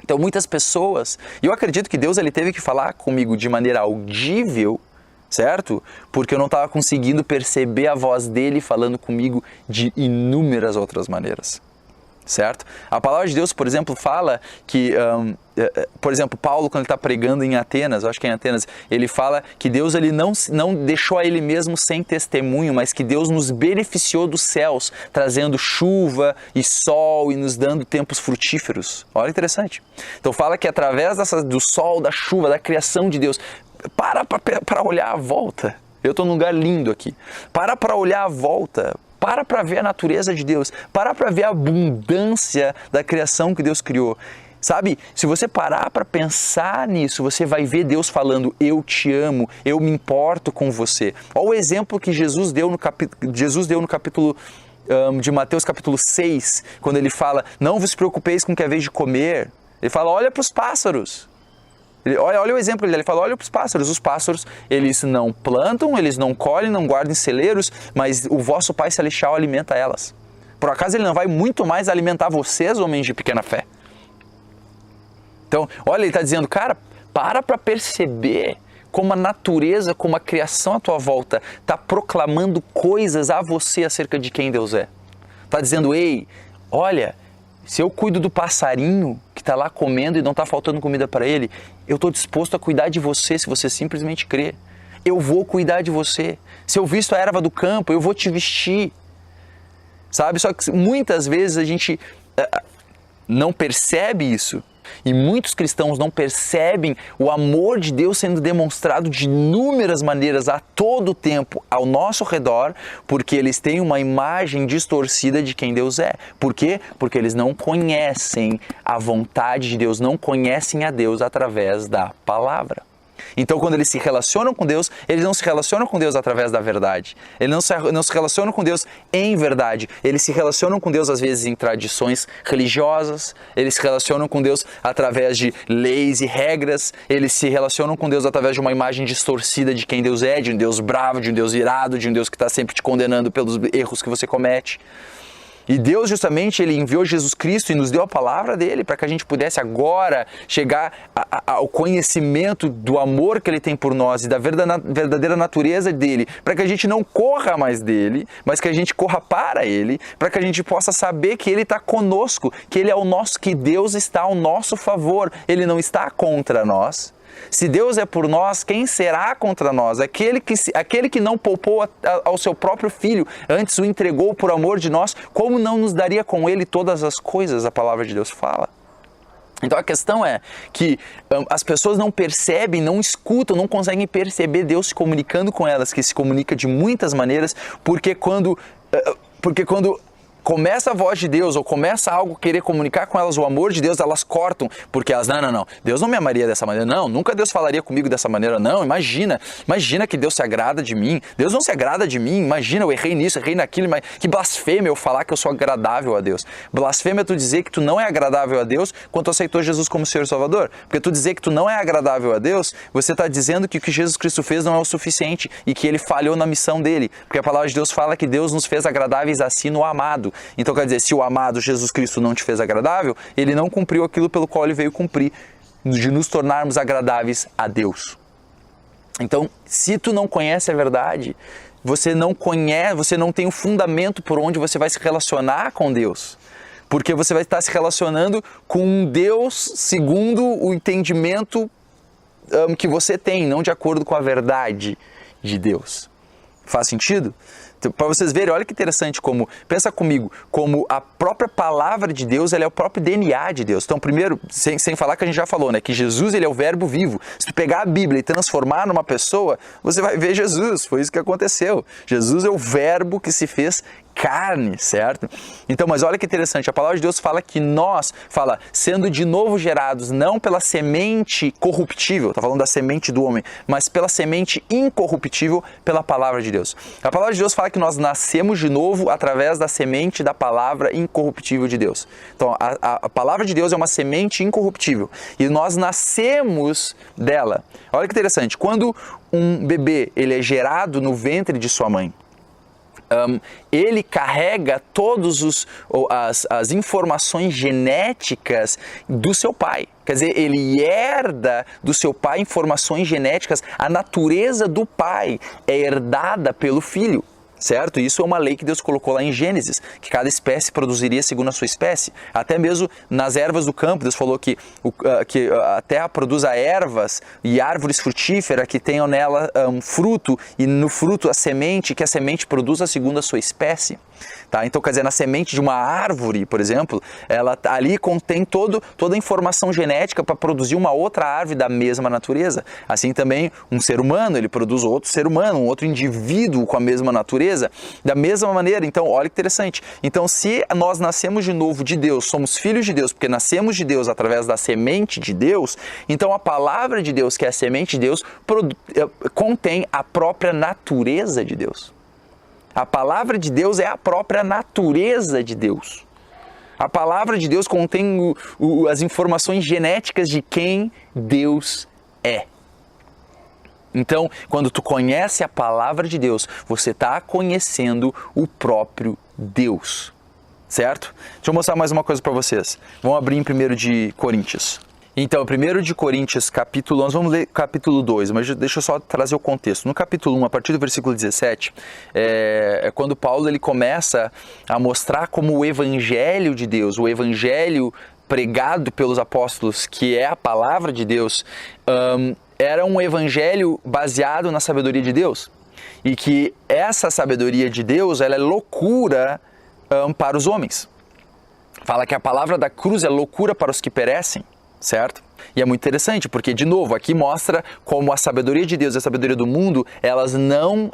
Então muitas pessoas, e eu acredito que Deus ele teve que falar comigo de maneira audível, certo? Porque eu não estava conseguindo perceber a voz dele falando comigo de inúmeras outras maneiras, certo? A palavra de Deus, por exemplo, fala que, por exemplo, Paulo, quando ele está pregando em Atenas, eu acho que é em Atenas, ele fala que Deus ele não deixou a ele mesmo sem testemunho, mas que Deus nos beneficiou dos céus, trazendo chuva e sol e nos dando tempos frutíferos. Olha que interessante. Então fala que através do sol, da chuva, da criação de Deus, para olhar à volta. Eu estou num lugar lindo aqui. Para olhar à volta. Para ver a natureza de Deus. Para ver a abundância da criação que Deus criou. Sabe, se você parar para pensar nisso, você vai ver Deus falando, eu te amo, eu me importo com você. Olha o exemplo que Jesus deu no capítulo de Mateus capítulo 6, quando ele fala, não vos preocupeis com o que é vez de comer. Ele fala, olha para os pássaros. Olha o exemplo dele, ele fala, olha para os pássaros, eles não plantam, eles não colhem, não guardam em celeiros, mas o vosso Pai Celestial alimenta elas. Por acaso ele não vai muito mais alimentar vocês, homens de pequena fé? Então, olha, ele está dizendo, cara, para perceber como a natureza, como a criação à tua volta está proclamando coisas a você acerca de quem Deus é. Está dizendo, ei, olha, se eu cuido do passarinho que está lá comendo e não está faltando comida para ele, eu estou disposto a cuidar de você se você simplesmente crer. Eu vou cuidar de você. Se eu visto a erva do campo, eu vou te vestir. Sabe? Só que muitas vezes a gente não percebe isso. E muitos cristãos não percebem o amor de Deus sendo demonstrado de inúmeras maneiras a todo tempo ao nosso redor, porque eles têm uma imagem distorcida de quem Deus é. Por quê? Porque eles não conhecem a vontade de Deus, não conhecem a Deus através da palavra. Então, quando eles se relacionam com Deus, eles não se relacionam com Deus através da verdade. Eles não se relacionam com Deus em verdade. Eles se relacionam com Deus, às vezes, em tradições religiosas. Eles se relacionam com Deus através de leis e regras. Eles se relacionam com Deus através de uma imagem distorcida de quem Deus é, de um Deus bravo, de um Deus irado, de um Deus que está sempre te condenando pelos erros que você comete. E Deus justamente, Ele enviou Jesus Cristo e nos deu a palavra dEle para que a gente pudesse agora chegar ao conhecimento do amor que Ele tem por nós e da verdadeira natureza dEle, para que a gente não corra mais dEle, mas que a gente corra para Ele, para que a gente possa saber que Ele está conosco, que que Deus está ao nosso favor, Ele não está contra nós. Se Deus é por nós, quem será contra nós? Aquele que não poupou ao seu próprio Filho, antes o entregou por amor de nós, como não nos daria com Ele todas as coisas? A palavra de Deus fala. Então a questão é que as pessoas não percebem, não escutam, não conseguem perceber Deus se comunicando com elas, que se comunica de muitas maneiras, porque quando começa a voz de Deus ou começa algo querer comunicar com elas o amor de Deus, elas cortam, porque elas, não, Deus não me amaria dessa maneira, não, nunca Deus falaria comigo dessa maneira, não, imagina que Deus se agrada de mim, Deus não se agrada de mim, imagina, eu errei nisso, errei naquilo, mas que blasfêmia eu falar que eu sou agradável a Deus. Blasfêmia é tu dizer que tu não é agradável a Deus quando tu aceitou Jesus como Senhor e Salvador, porque tu dizer que tu não é agradável a Deus, você está dizendo que o que Jesus Cristo fez não é o suficiente e que Ele falhou na missão dele, porque a palavra de Deus fala que Deus nos fez agradáveis assim no amado. Então quer dizer, se o amado Jesus Cristo não te fez agradável, Ele não cumpriu aquilo pelo qual Ele veio cumprir, de nos tornarmos agradáveis a Deus. Então, se tu não conhece a verdade, você não tem o fundamento por onde você vai se relacionar com Deus. Porque você vai estar se relacionando com um Deus segundo o entendimento que você tem, não de acordo com a verdade de Deus. Faz sentido? Então, para vocês verem, olha que interessante pensa comigo, como a própria palavra de Deus, ela é o próprio DNA de Deus. Então, primeiro, sem falar que a gente já falou, né, que Jesus, ele é o verbo vivo. Se tu pegar a Bíblia e transformar numa pessoa, você vai ver Jesus, foi isso que aconteceu. Jesus é o verbo que se fez carne, certo? Então, mas olha que interessante, a palavra de Deus fala que sendo de novo gerados, não pela semente corruptível, está falando da semente do homem, mas pela semente incorruptível, pela palavra de Deus. A palavra de Deus fala que nós nascemos de novo através da semente da palavra incorruptível de Deus. Então, a palavra de Deus é uma semente incorruptível e nós nascemos dela. Olha que interessante, quando um bebê ele é gerado no ventre de sua mãe, ele carrega todas as informações genéticas do seu pai. Quer dizer, ele herda do seu pai informações genéticas. A natureza do pai é herdada pelo filho. Certo? Isso é uma lei que Deus colocou lá em Gênesis, que cada espécie produziria segundo a sua espécie. Até mesmo nas ervas do campo, Deus falou que a terra produza ervas e árvores frutíferas que tenham nela fruto, e no fruto a semente, que a semente produza segundo a sua espécie. Tá? Então, quer dizer, na semente de uma árvore, por exemplo, ela ali contém toda a informação genética para produzir uma outra árvore da mesma natureza. Assim também, um ser humano, ele produz outro ser humano, um outro indivíduo com a mesma natureza, da mesma maneira. Então, olha que interessante. Então, se nós nascemos de novo de Deus, somos filhos de Deus, porque nascemos de Deus através da semente de Deus, então a palavra de Deus, que é a semente de Deus, contém a própria natureza de Deus. A palavra de Deus é a própria natureza de Deus. A palavra de Deus contém as informações genéticas de quem Deus é. Então, quando tu conhece a palavra de Deus, você está conhecendo o próprio Deus. Certo? Deixa eu mostrar mais uma coisa para vocês. Vamos abrir em 1 de Coríntios. Então, 1 de Coríntios, capítulo 11, vamos ler capítulo 2, mas deixa eu só trazer o contexto. No capítulo 1, a partir do versículo 17, é quando Paulo ele começa a mostrar como o evangelho de Deus, o evangelho pregado pelos apóstolos, que é a palavra de Deus, era um evangelho baseado na sabedoria de Deus. E que essa sabedoria de Deus, ela é loucura para os homens. Fala que a palavra da cruz é loucura para os que perecem. Certo? E é muito interessante, porque, de novo, aqui mostra como a sabedoria de Deus e a sabedoria do mundo, elas não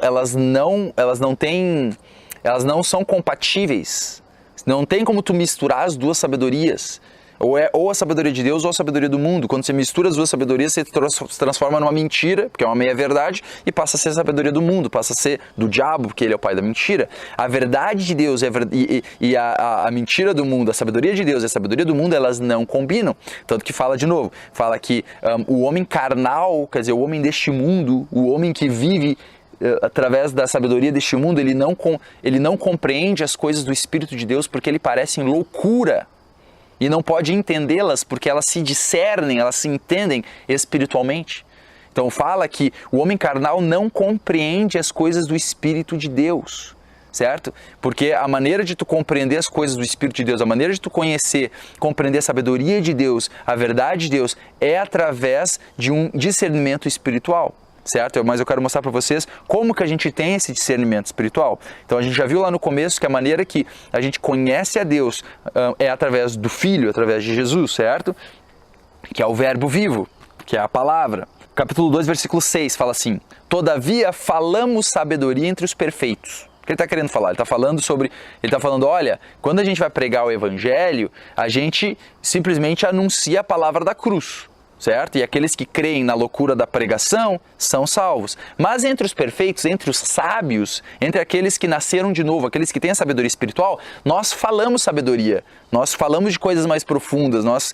são compatíveis. Não tem como tu misturar as duas sabedorias. Ou a sabedoria de Deus ou a sabedoria do mundo. Quando você mistura as duas sabedorias, você se transforma numa mentira, porque é uma meia-verdade, e passa a ser a sabedoria do mundo, passa a ser do diabo, porque ele é o pai da mentira. A verdade de Deus e a mentira do mundo, a sabedoria de Deus e a sabedoria do mundo, elas não combinam. Tanto que fala de novo, fala que o homem carnal, quer dizer, o homem deste mundo, o homem que vive através da sabedoria deste mundo, ele não compreende as coisas do Espírito de Deus, porque ele parece loucura. E não pode entendê-las porque elas se discernem, elas se entendem espiritualmente. Então fala que o homem carnal não compreende as coisas do Espírito de Deus, certo? Porque a maneira de tu compreender as coisas do Espírito de Deus, a maneira de tu compreender a sabedoria de Deus, a verdade de Deus, é através de um discernimento espiritual. Certo? Mas eu quero mostrar para vocês como que a gente tem esse discernimento espiritual. Então a gente já viu lá no começo que a maneira que a gente conhece a Deus é através do Filho, através de Jesus, certo? Que é o verbo vivo, que é a palavra. Capítulo 2, versículo 6 fala assim: todavia falamos sabedoria entre os perfeitos. O que ele está querendo falar? Ele está falando, olha, quando a gente vai pregar o evangelho, a gente simplesmente anuncia a palavra da cruz. Certo? E aqueles que creem na loucura da pregação são salvos. Mas entre os perfeitos, entre os sábios, entre aqueles que nasceram de novo, aqueles que têm a sabedoria espiritual, nós falamos sabedoria. Nós falamos de coisas mais profundas. Nós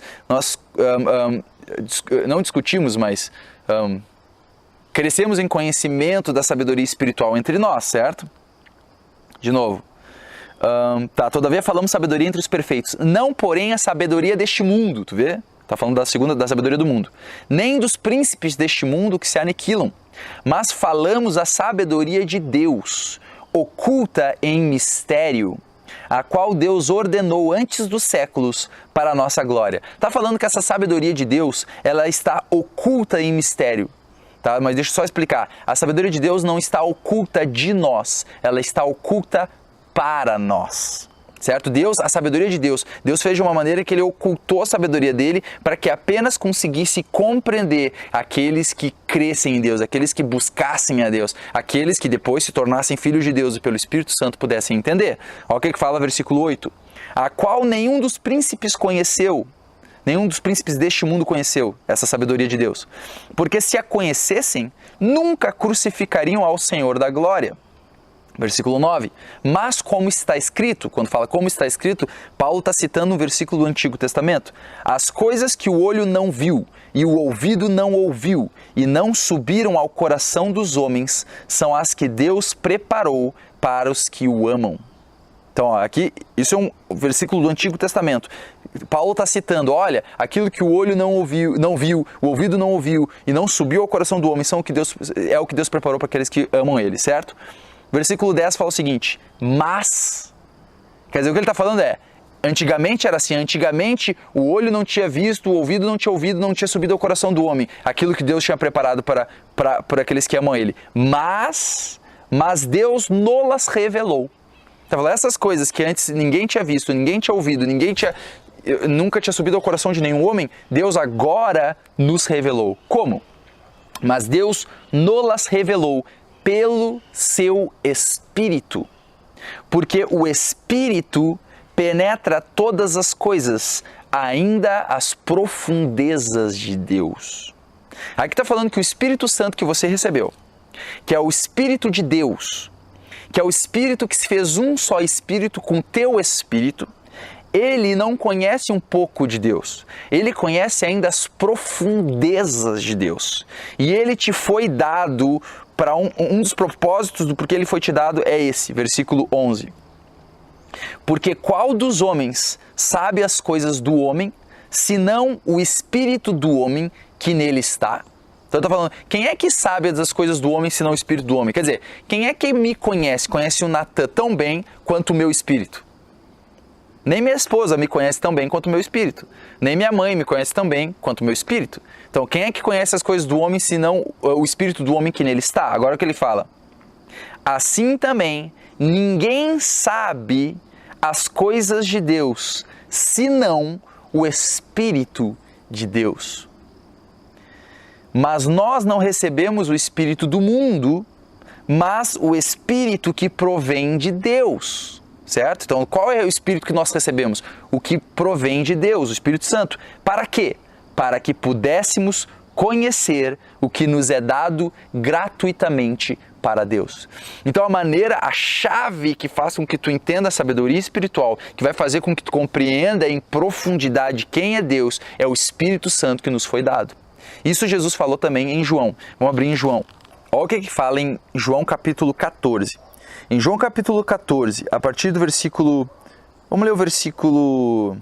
não discutimos, mas crescemos em conhecimento da sabedoria espiritual entre nós, certo? De novo. Todavia falamos sabedoria entre os perfeitos. Não, porém, a sabedoria deste mundo, tu vê? Está falando da sabedoria do mundo. Nem dos príncipes deste mundo que se aniquilam, mas falamos a sabedoria de Deus, oculta em mistério, a qual Deus ordenou antes dos séculos para a nossa glória. Está falando que essa sabedoria de Deus, ela está oculta em mistério. Tá? Mas deixa eu só explicar. A sabedoria de Deus não está oculta de nós, ela está oculta para nós. Certo? A sabedoria de Deus fez de uma maneira que ele ocultou a sabedoria dele para que apenas conseguisse compreender aqueles que crescem em Deus, aqueles que buscassem a Deus, aqueles que depois se tornassem filhos de Deus e pelo Espírito Santo pudessem entender. Olha o que fala versículo 8. A qual nenhum dos príncipes conheceu, nenhum dos príncipes deste mundo conheceu essa sabedoria de Deus. Porque se a conhecessem, nunca crucificariam ao Senhor da glória. Versículo 9, mas como está escrito, quando fala como está escrito, Paulo está citando um versículo do Antigo Testamento. As coisas que o olho não viu e o ouvido não ouviu e não subiram ao coração dos homens são as que Deus preparou para os que o amam. Então, ó, aqui, isso é um versículo do Antigo Testamento. Paulo está citando, olha, aquilo que o olho não viu, o ouvido não ouviu e não subiu ao coração do homem é o que Deus preparou para aqueles que amam Ele, certo? Versículo 10 fala o seguinte, mas, quer dizer, o que ele está falando é, antigamente era assim, antigamente o olho não tinha visto, o ouvido não tinha ouvido, não tinha subido ao coração do homem, aquilo que Deus tinha preparado para aqueles que amam Ele. Mas Deus nolas revelou. Tá falando, essas coisas que antes ninguém tinha visto, ninguém tinha ouvido, nunca tinha subido ao coração de nenhum homem, Deus agora nos revelou. Como? Mas Deus nolas revelou pelo seu Espírito, porque o Espírito penetra todas as coisas, ainda as profundezas de Deus. Aqui está falando que o Espírito Santo que você recebeu, que é o Espírito de Deus, que é o Espírito que se fez um só Espírito com o teu Espírito, ele não conhece um pouco de Deus, ele conhece ainda as profundezas de Deus. E ele te foi dado para um dos propósitos do porquê ele foi te dado é esse, versículo 11. Porque qual dos homens sabe as coisas do homem, senão o Espírito do homem que nele está? Então está falando, quem é que sabe das coisas do homem, senão o Espírito do homem? Quer dizer, quem é que me conhece o Natan tão bem quanto o meu Espírito? Nem minha esposa me conhece tão bem quanto o meu Espírito. Nem minha mãe me conhece tão bem quanto o meu Espírito. Então, quem é que conhece as coisas do homem, senão o Espírito do homem que nele está? Agora o que ele fala. Assim também, ninguém sabe as coisas de Deus, senão o Espírito de Deus. Mas nós não recebemos o Espírito do mundo, mas o Espírito que provém de Deus. Certo? Então, qual é o Espírito que nós recebemos? O que provém de Deus, o Espírito Santo. Para quê? Para que pudéssemos conhecer o que nos é dado gratuitamente para Deus. Então, a chave que faz com que tu entenda a sabedoria espiritual, que vai fazer com que tu compreenda em profundidade quem é Deus, é o Espírito Santo que nos foi dado. Isso Jesus falou também em João. Vamos abrir em João. Olha o que fala em João capítulo 14. Em João capítulo 14, a partir do versículo... Vamos ler o versículo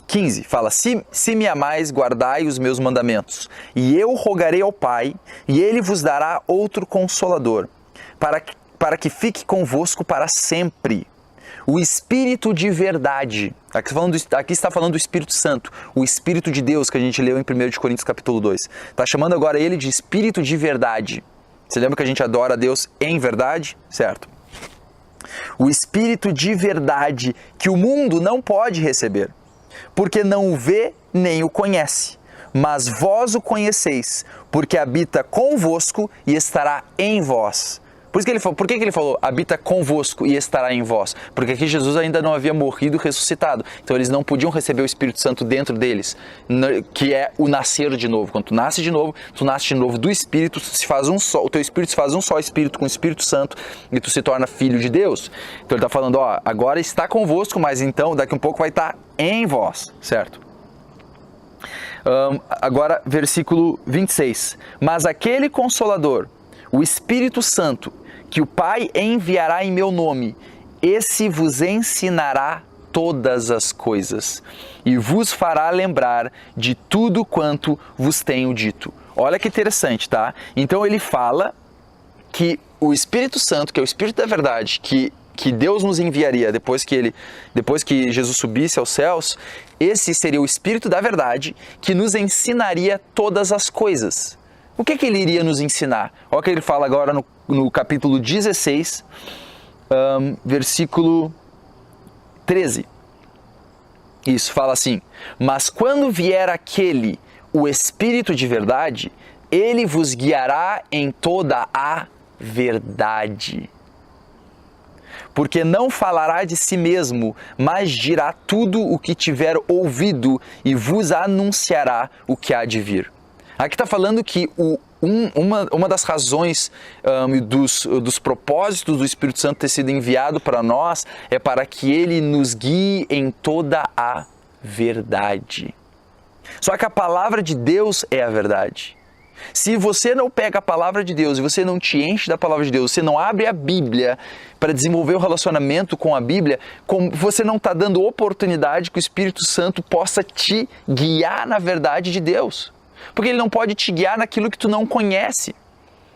15. Fala, se me amais, guardai os meus mandamentos. E eu rogarei ao Pai, e Ele vos dará outro Consolador, para que fique convosco para sempre. O Espírito de verdade. Aqui está falando do Espírito Santo, o Espírito de Deus que a gente leu em 1 Coríntios capítulo 2. Está chamando agora ele de Espírito de verdade. Você lembra que a gente adora a Deus em verdade? Certo. O Espírito de verdade que o mundo não pode receber, porque não o vê nem o conhece. Mas vós o conheceis, porque habita convosco e estará em vós. Por que ele falou, habita convosco e estará em vós? Porque aqui Jesus ainda não havia morrido e ressuscitado. Então eles não podiam receber o Espírito Santo dentro deles, que é o nascer de novo. Quando tu nasce de novo do Espírito, o teu Espírito se faz um só Espírito com o Espírito Santo e tu se torna filho de Deus. Então ele está falando, agora está convosco, mas então daqui um pouco vai estar em vós, certo? Agora, versículo 26. Mas aquele Consolador, o Espírito Santo, que o Pai enviará em meu nome, esse vos ensinará todas as coisas e vos fará lembrar de tudo quanto vos tenho dito. Olha que interessante, tá? Então ele fala que o Espírito Santo, que é o Espírito da verdade, que Deus nos enviaria depois que Jesus subisse aos céus, esse seria o Espírito da verdade que nos ensinaria todas as coisas. O que ele iria nos ensinar? Olha o que ele fala agora no capítulo 16, versículo 13. Isso, fala assim, mas quando vier aquele, o Espírito de verdade, ele vos guiará em toda a verdade. Porque não falará de si mesmo, mas dirá tudo o que tiver ouvido e vos anunciará o que há de vir. Aqui está falando que uma das razões dos propósitos do Espírito Santo ter sido enviado para nós é para que ele nos guie em toda a verdade. Só que a palavra de Deus é a verdade. Se você não pega a palavra de Deus e você não te enche da palavra de Deus, você não abre a Bíblia para desenvolver o relacionamento com a Bíblia, você não está dando oportunidade que o Espírito Santo possa te guiar na verdade de Deus. Porque ele não pode te guiar naquilo que tu não conhece.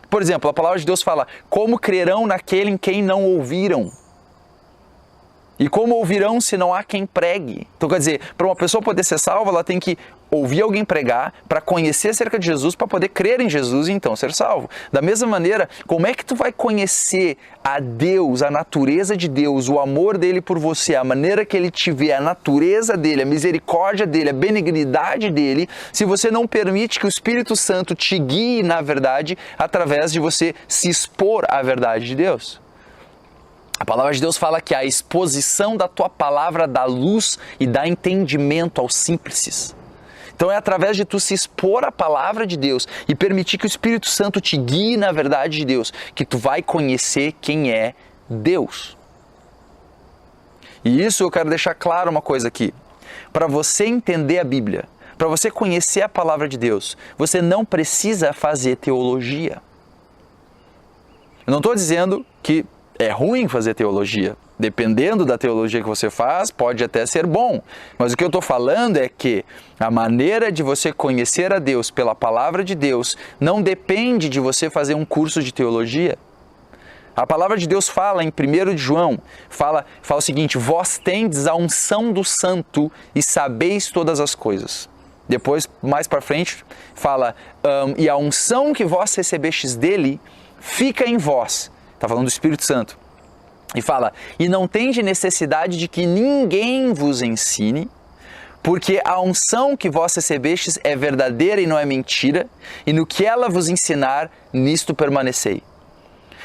Por exemplo, a palavra de Deus fala, como crerão naquele em quem não ouviram? E como ouvirão se não há quem pregue? Então, quer dizer, para uma pessoa poder ser salva, ela tem que ouvir alguém pregar para conhecer acerca de Jesus, para poder crer em Jesus e então ser salvo. Da mesma maneira, como é que tu vai conhecer a Deus, a natureza de Deus, o amor dele por você, a maneira que ele te vê, a natureza dele, a misericórdia dele, a benignidade dele, se você não permite que o Espírito Santo te guie na verdade através de você se expor à verdade de Deus? A palavra de Deus fala que a exposição da tua palavra dá luz e dá entendimento aos simples. Então é através de tu se expor à palavra de Deus e permitir que o Espírito Santo te guie na verdade de Deus, que tu vai conhecer quem é Deus. E isso eu quero deixar claro uma coisa aqui. Para você entender a Bíblia, para você conhecer a palavra de Deus, você não precisa fazer teologia. Eu não estou dizendo que é ruim fazer teologia. Dependendo da teologia que você faz, pode até ser bom. Mas o que eu estou falando é que a maneira de você conhecer a Deus pela palavra de Deus não depende de você fazer um curso de teologia. A palavra de Deus fala em 1 de João, fala o seguinte, vós tendes a unção do santo e sabeis todas as coisas. Depois, mais para frente, fala, e a unção que vós recebestes dele fica em vós. Está falando do Espírito Santo. E fala, e não tendes necessidade de que ninguém vos ensine, porque a unção que vós recebestes é verdadeira e não é mentira, e no que ela vos ensinar, nisto permanecei.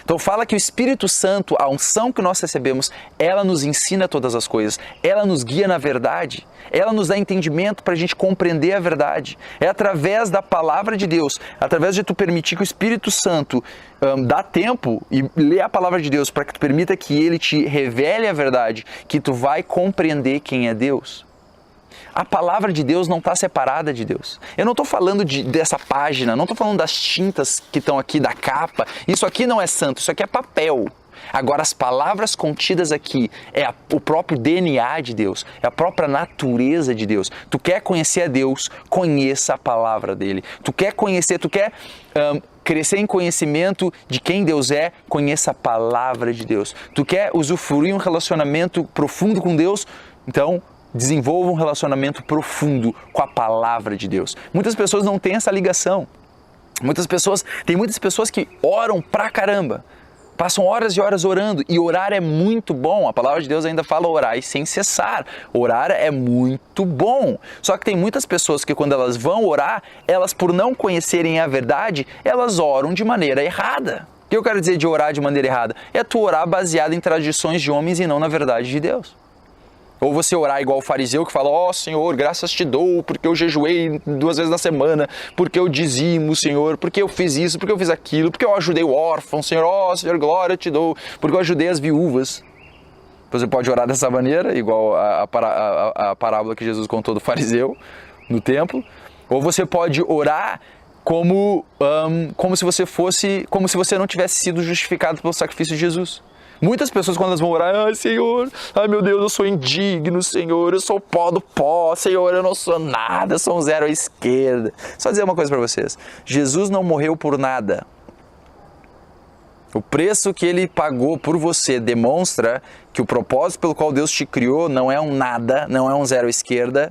Então fala que o Espírito Santo, a unção que nós recebemos, ela nos ensina todas as coisas, ela nos guia na verdade, ela nos dá entendimento para a gente compreender a verdade. É através da palavra de Deus, através de tu permitir que o Espírito Santo dá tempo e lê a palavra de Deus para que tu permita que ele te revele a verdade, que tu vai compreender quem é Deus. A palavra de Deus não está separada de Deus. Eu não estou falando dessa página, não estou falando das tintas que estão aqui da capa. Isso aqui não é santo, isso aqui é papel. Agora, as palavras contidas aqui é o próprio DNA de Deus, é a própria natureza de Deus. Tu quer conhecer a Deus, conheça a palavra dele. Tu quer conhecer, crescer em conhecimento de quem Deus é, conheça a palavra de Deus. Tu quer usufruir um relacionamento profundo com Deus, então desenvolva um relacionamento profundo com a palavra de Deus. Muitas pessoas não têm essa ligação. Tem muitas pessoas que oram pra caramba. Passam horas e horas orando, e orar é muito bom. A palavra de Deus ainda fala orar sem cessar. Orar é muito bom. Só que tem muitas pessoas que quando elas vão orar, elas por não conhecerem a verdade, elas oram de maneira errada. O que eu quero dizer de orar de maneira errada? É tu orar baseado em tradições de homens e não na verdade de Deus. Ou você orar igual o fariseu que fala, ó Senhor, graças te dou, porque eu jejuei 2 vezes na semana, porque eu dizimo, Senhor, porque eu fiz isso, porque eu fiz aquilo, porque eu ajudei o órfão, Senhor, ó Senhor, glória te dou, porque eu ajudei as viúvas. Você pode orar dessa maneira, igual a parábola que Jesus contou do fariseu no templo, ou você pode orar como se você não tivesse sido justificado pelo sacrifício de Jesus. Muitas pessoas quando elas vão orar, ai Senhor, ai meu Deus, eu sou indigno, Senhor, eu sou pó do pó, Senhor, eu não sou nada, eu sou um zero à esquerda. Só dizer uma coisa para vocês, Jesus não morreu por nada. O preço que ele pagou por você demonstra que o propósito pelo qual Deus te criou não é um nada, não é um zero à esquerda.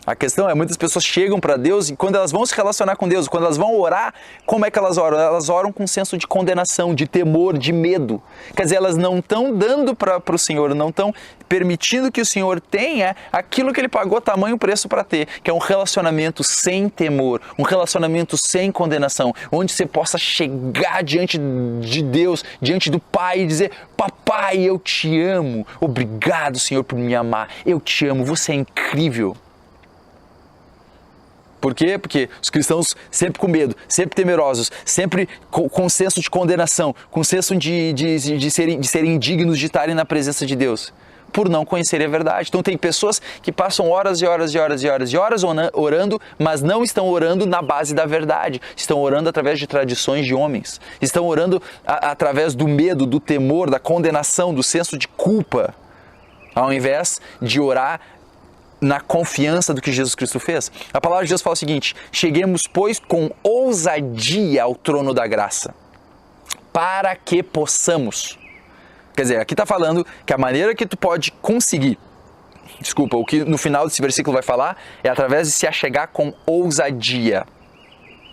A questão é, muitas pessoas chegam para Deus e quando elas vão se relacionar com Deus, quando elas vão orar, como é que elas oram? Elas oram com um senso de condenação, de temor, de medo. Quer dizer, elas não estão dando para o Senhor, não estão permitindo que o Senhor tenha aquilo que Ele pagou tamanho preço para ter, que é um relacionamento sem temor, um relacionamento sem condenação, onde você possa chegar diante de Deus, diante do Pai e dizer, papai, eu te amo, obrigado Senhor por me amar, eu te amo, você é incrível. Por quê? Porque os cristãos sempre com medo, sempre temerosos, sempre com senso de condenação, com senso de serem indignos de estarem na presença de Deus. por não conhecerem a verdade. Então tem pessoas que passam horas e horas e horas e horas e horas orando, mas não estão orando na base da verdade. Estão orando através de tradições de homens. Estão orando através do medo, do temor, da condenação, do senso de culpa, ao invés de orar na confiança do que Jesus Cristo fez. A palavra de Deus fala o seguinte: cheguemos, pois, com ousadia ao trono da graça, para que possamos. Quer dizer, aqui está falando que a maneira que tu pode conseguir, o que no final desse versículo vai falar, é através de se achegar com ousadia.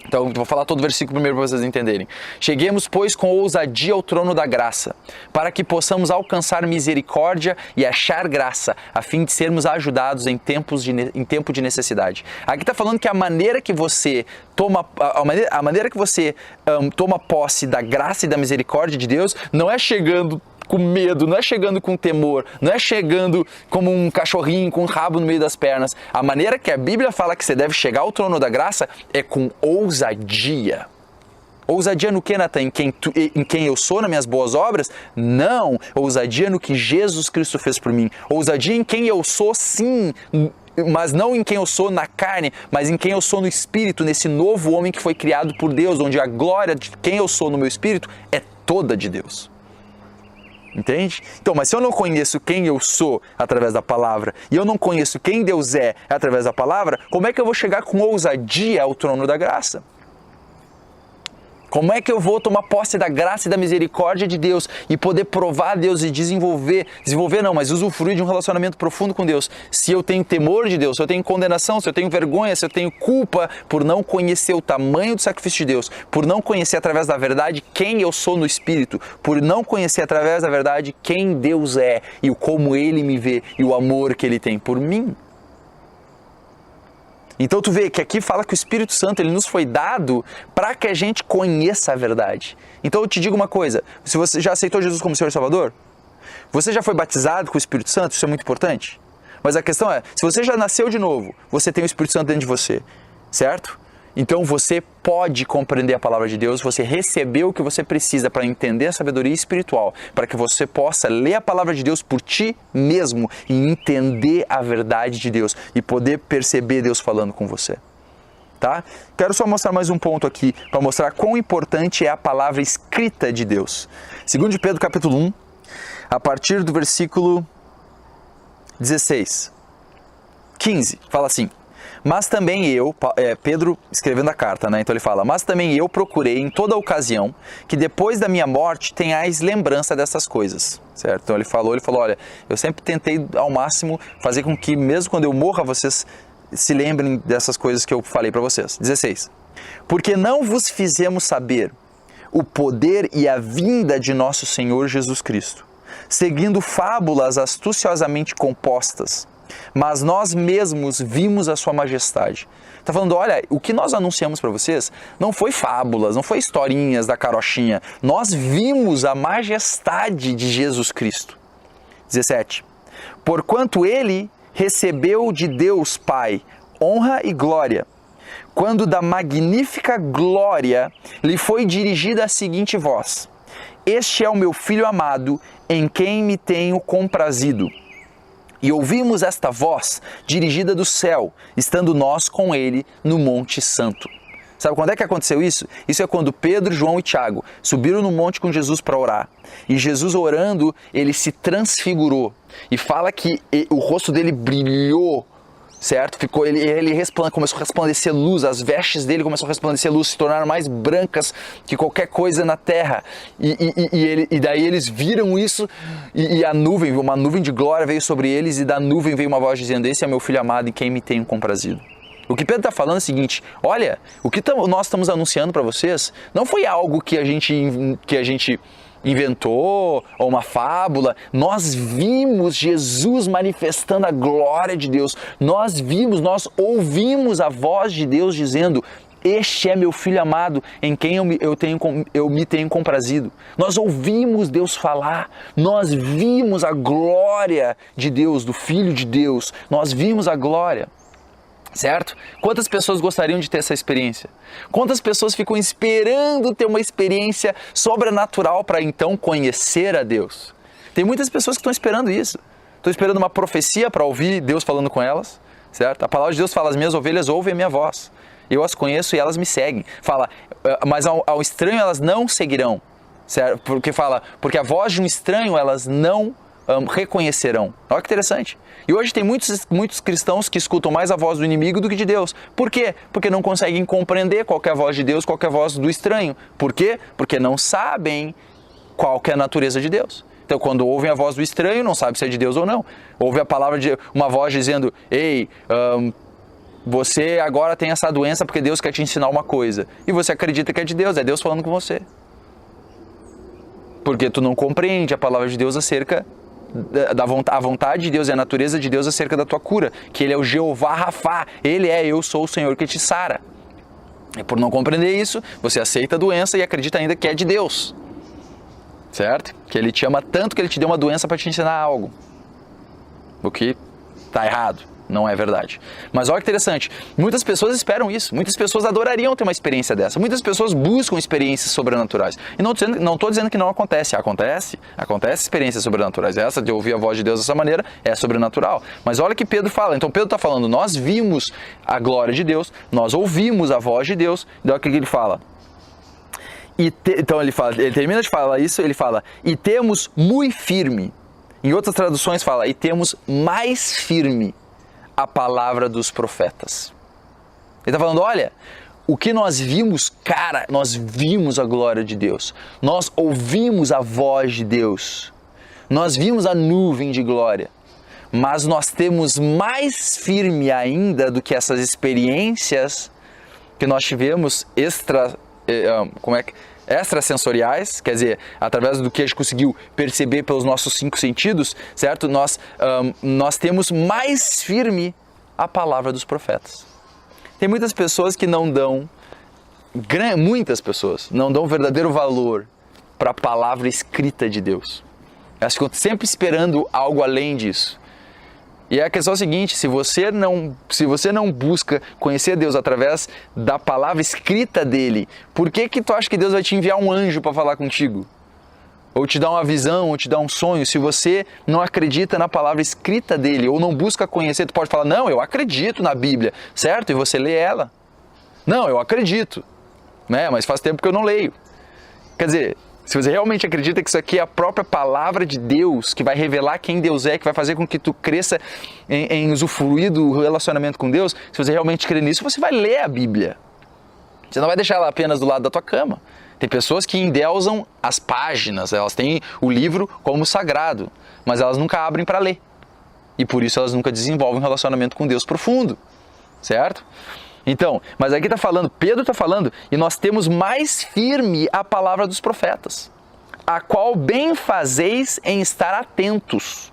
Então, vou falar todo o versículo primeiro para vocês entenderem. Cheguemos, pois, com ousadia ao trono da graça, para que possamos alcançar misericórdia e achar graça, a fim de sermos ajudados em tempo de necessidade. Aqui está falando que a maneira que você toma posse da graça e da misericórdia de Deus não é chegando com medo, não é chegando com temor, não é chegando como um cachorrinho com um rabo no meio das pernas. A maneira que a Bíblia fala que você deve chegar ao trono da graça é com ousadia. Ousadia no que, Natan? Em quem eu sou, nas minhas boas obras? Não. Ousadia no que Jesus Cristo fez por mim. Ousadia em quem eu sou, sim, mas não em quem eu sou na carne, mas em quem eu sou no espírito, nesse novo homem que foi criado por Deus, onde a glória de quem eu sou no meu espírito é toda de Deus. Entende? Então, mas se eu não conheço quem eu sou através da palavra, e eu não conheço quem Deus é através da palavra, como é que eu vou chegar com ousadia ao trono da graça? Como é que eu vou tomar posse da graça e da misericórdia de Deus e poder provar a Deus e desenvolver não, mas usufruir de um relacionamento profundo com Deus, se eu tenho temor de Deus, se eu tenho condenação, se eu tenho vergonha, se eu tenho culpa por não conhecer o tamanho do sacrifício de Deus, por não conhecer através da verdade quem eu sou no Espírito, por não conhecer através da verdade quem Deus é e como Ele me vê e o amor que Ele tem por mim. Então tu vê que aqui fala que o Espírito Santo ele nos foi dado para que a gente conheça a verdade. Então eu te digo uma coisa, se você já aceitou Jesus como Senhor e Salvador, você já foi batizado com o Espírito Santo, isso é muito importante. Mas a questão é, se você já nasceu de novo, você tem o Espírito Santo dentro de você, certo? Então você pode compreender a palavra de Deus, você recebeu o que você precisa para entender a sabedoria espiritual, para que você possa ler a palavra de Deus por ti mesmo e entender a verdade de Deus e poder perceber Deus falando com você. Tá? Quero só mostrar mais um ponto aqui para mostrar quão importante é a palavra escrita de Deus. 2 Pedro capítulo 1, a partir do versículo 16, 15, fala assim: mas também eu, Pedro escrevendo a carta, né? Então ele fala, mas também eu procurei em toda ocasião que depois da minha morte tenhais lembrança dessas coisas, certo? Então ele falou, olha, eu sempre tentei ao máximo fazer com que mesmo quando eu morra vocês se lembrem dessas coisas que eu falei para vocês. 16. Porque não vos fizemos saber o poder e a vinda de nosso Senhor Jesus Cristo, seguindo fábulas astuciosamente compostas, mas nós mesmos vimos a sua majestade. Está falando, olha, o que nós anunciamos para vocês não foi fábulas, não foi historinhas da carochinha. Nós vimos a majestade de Jesus Cristo. 17. Porquanto ele recebeu de Deus Pai honra e glória, quando da magnífica glória lhe foi dirigida a seguinte voz: este é o meu Filho amado, em quem me tenho comprazido. E ouvimos esta voz dirigida do céu, estando nós com ele no Monte Santo. Sabe quando é que aconteceu isso? Isso é quando Pedro, João e Tiago subiram no monte com Jesus para orar. E Jesus orando, ele se transfigurou. E fala que o rosto dele brilhou, certo? Começou a resplandecer luz, as vestes dele começaram a resplandecer luz, se tornaram mais brancas que qualquer coisa na terra. E daí eles viram isso e a nuvem, uma nuvem de glória veio sobre eles e da nuvem veio uma voz dizendo: esse é meu Filho amado em quem me tenho comprazido. O que Pedro está falando é o seguinte: olha, o que nós estamos anunciando para vocês não foi algo que a gente inventou ou uma fábula. Nós vimos Jesus manifestando a glória de Deus. Nós ouvimos a voz de Deus dizendo: este é meu Filho amado, em quem eu me tenho comprazido. Nós ouvimos Deus falar, nós vimos a glória de Deus, do Filho de Deus, nós vimos a glória. Certo? Quantas pessoas gostariam de ter essa experiência? Quantas pessoas ficam esperando ter uma experiência sobrenatural para então conhecer a Deus? Tem muitas pessoas que estão esperando isso. Estou esperando uma profecia para ouvir Deus falando com elas, certo? A palavra de Deus fala, as minhas ovelhas ouvem a minha voz. Eu as conheço e elas me seguem. Fala, mas ao estranho elas não seguirão, certo? Porque a voz de um estranho elas não reconhecerão. Olha que interessante. E hoje tem muitos cristãos que escutam mais a voz do inimigo do que de Deus. Por quê? Porque não conseguem compreender qual que é a voz de Deus, qual que é a voz do estranho. Por quê? Porque não sabem qual que é a natureza de Deus. Então, quando ouvem a voz do estranho, não sabe se é de Deus ou não. Ouve a palavra de uma voz dizendo, ei, você agora tem essa doença porque Deus quer te ensinar uma coisa. E você acredita que é de Deus, é Deus falando com você. Porque tu não compreende a palavra de Deus acerca a vontade de Deus e a natureza de Deus acerca da tua cura. Que Ele é o Jeová Rafá, Ele é eu sou o Senhor que te sara. E por não compreender isso, você aceita a doença e acredita ainda que é de Deus. Certo? Que Ele te ama tanto que Ele te deu uma doença para te ensinar algo. O que está errado, não é verdade. Mas olha que interessante, muitas pessoas esperam isso, muitas pessoas adorariam ter uma experiência dessa, muitas pessoas buscam experiências sobrenaturais. E não estou dizendo que não acontece, acontece experiências sobrenaturais. Essa de ouvir a voz de Deus dessa maneira é sobrenatural. Mas olha que Pedro fala, então Pedro está falando, nós vimos a glória de Deus, nós ouvimos a voz de Deus, então o que ele fala? Então ele termina de falar isso, ele fala, e temos muito firme, em outras traduções fala, e temos mais firme a palavra dos profetas. Ele está falando, olha, o que nós vimos, cara, nós vimos a glória de Deus, nós ouvimos a voz de Deus, nós vimos a nuvem de glória, mas nós temos mais firme ainda do que essas experiências que nós tivemos extrasensoriais, quer dizer, através do que a gente conseguiu perceber pelos nossos 5 sentidos, certo? Nós temos mais firme a palavra dos profetas. Tem muitas pessoas que muitas pessoas não dão verdadeiro valor para a palavra escrita de Deus. Elas ficam sempre esperando algo além disso. E a questão é a seguinte, se você não busca conhecer Deus através da palavra escrita dele, por que tu acha que Deus vai te enviar um anjo para falar contigo? Ou te dar uma visão, ou te dar um sonho? Se você não acredita na palavra escrita dele, ou não busca conhecer, tu pode falar, não, eu acredito na Bíblia, certo? E você lê ela. Não, eu acredito, né? Mas faz tempo que eu não leio. Quer dizer, se você realmente acredita que isso aqui é a própria palavra de Deus, que vai revelar quem Deus é, que vai fazer com que tu cresça em usufruir do relacionamento com Deus, se você realmente crê nisso, você vai ler a Bíblia. Você não vai deixar ela apenas do lado da tua cama. Tem pessoas que endeusam as páginas, elas têm o livro como sagrado, mas elas nunca abrem para ler. E por isso elas nunca desenvolvem um relacionamento com Deus profundo, certo? Então, mas aqui Pedro está falando, e nós temos mais firme a palavra dos profetas, a qual bem fazeis em estar atentos,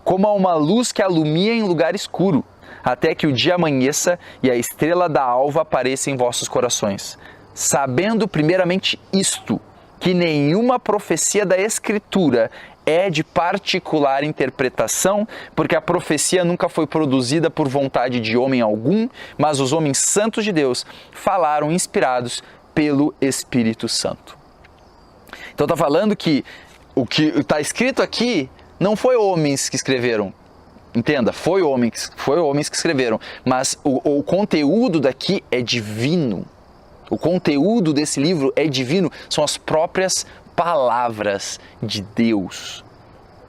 como a uma luz que alumia em lugar escuro, até que o dia amanheça e a estrela da alva apareça em vossos corações, sabendo primeiramente isto, que nenhuma profecia da Escritura é de particular interpretação, porque a profecia nunca foi produzida por vontade de homem algum, mas os homens santos de Deus falaram inspirados pelo Espírito Santo. Então está falando que o que está escrito aqui não foi homens que escreveram. Entenda, foi homens que escreveram, mas o conteúdo daqui é divino. O conteúdo desse livro é divino, são as próprias palavras de Deus,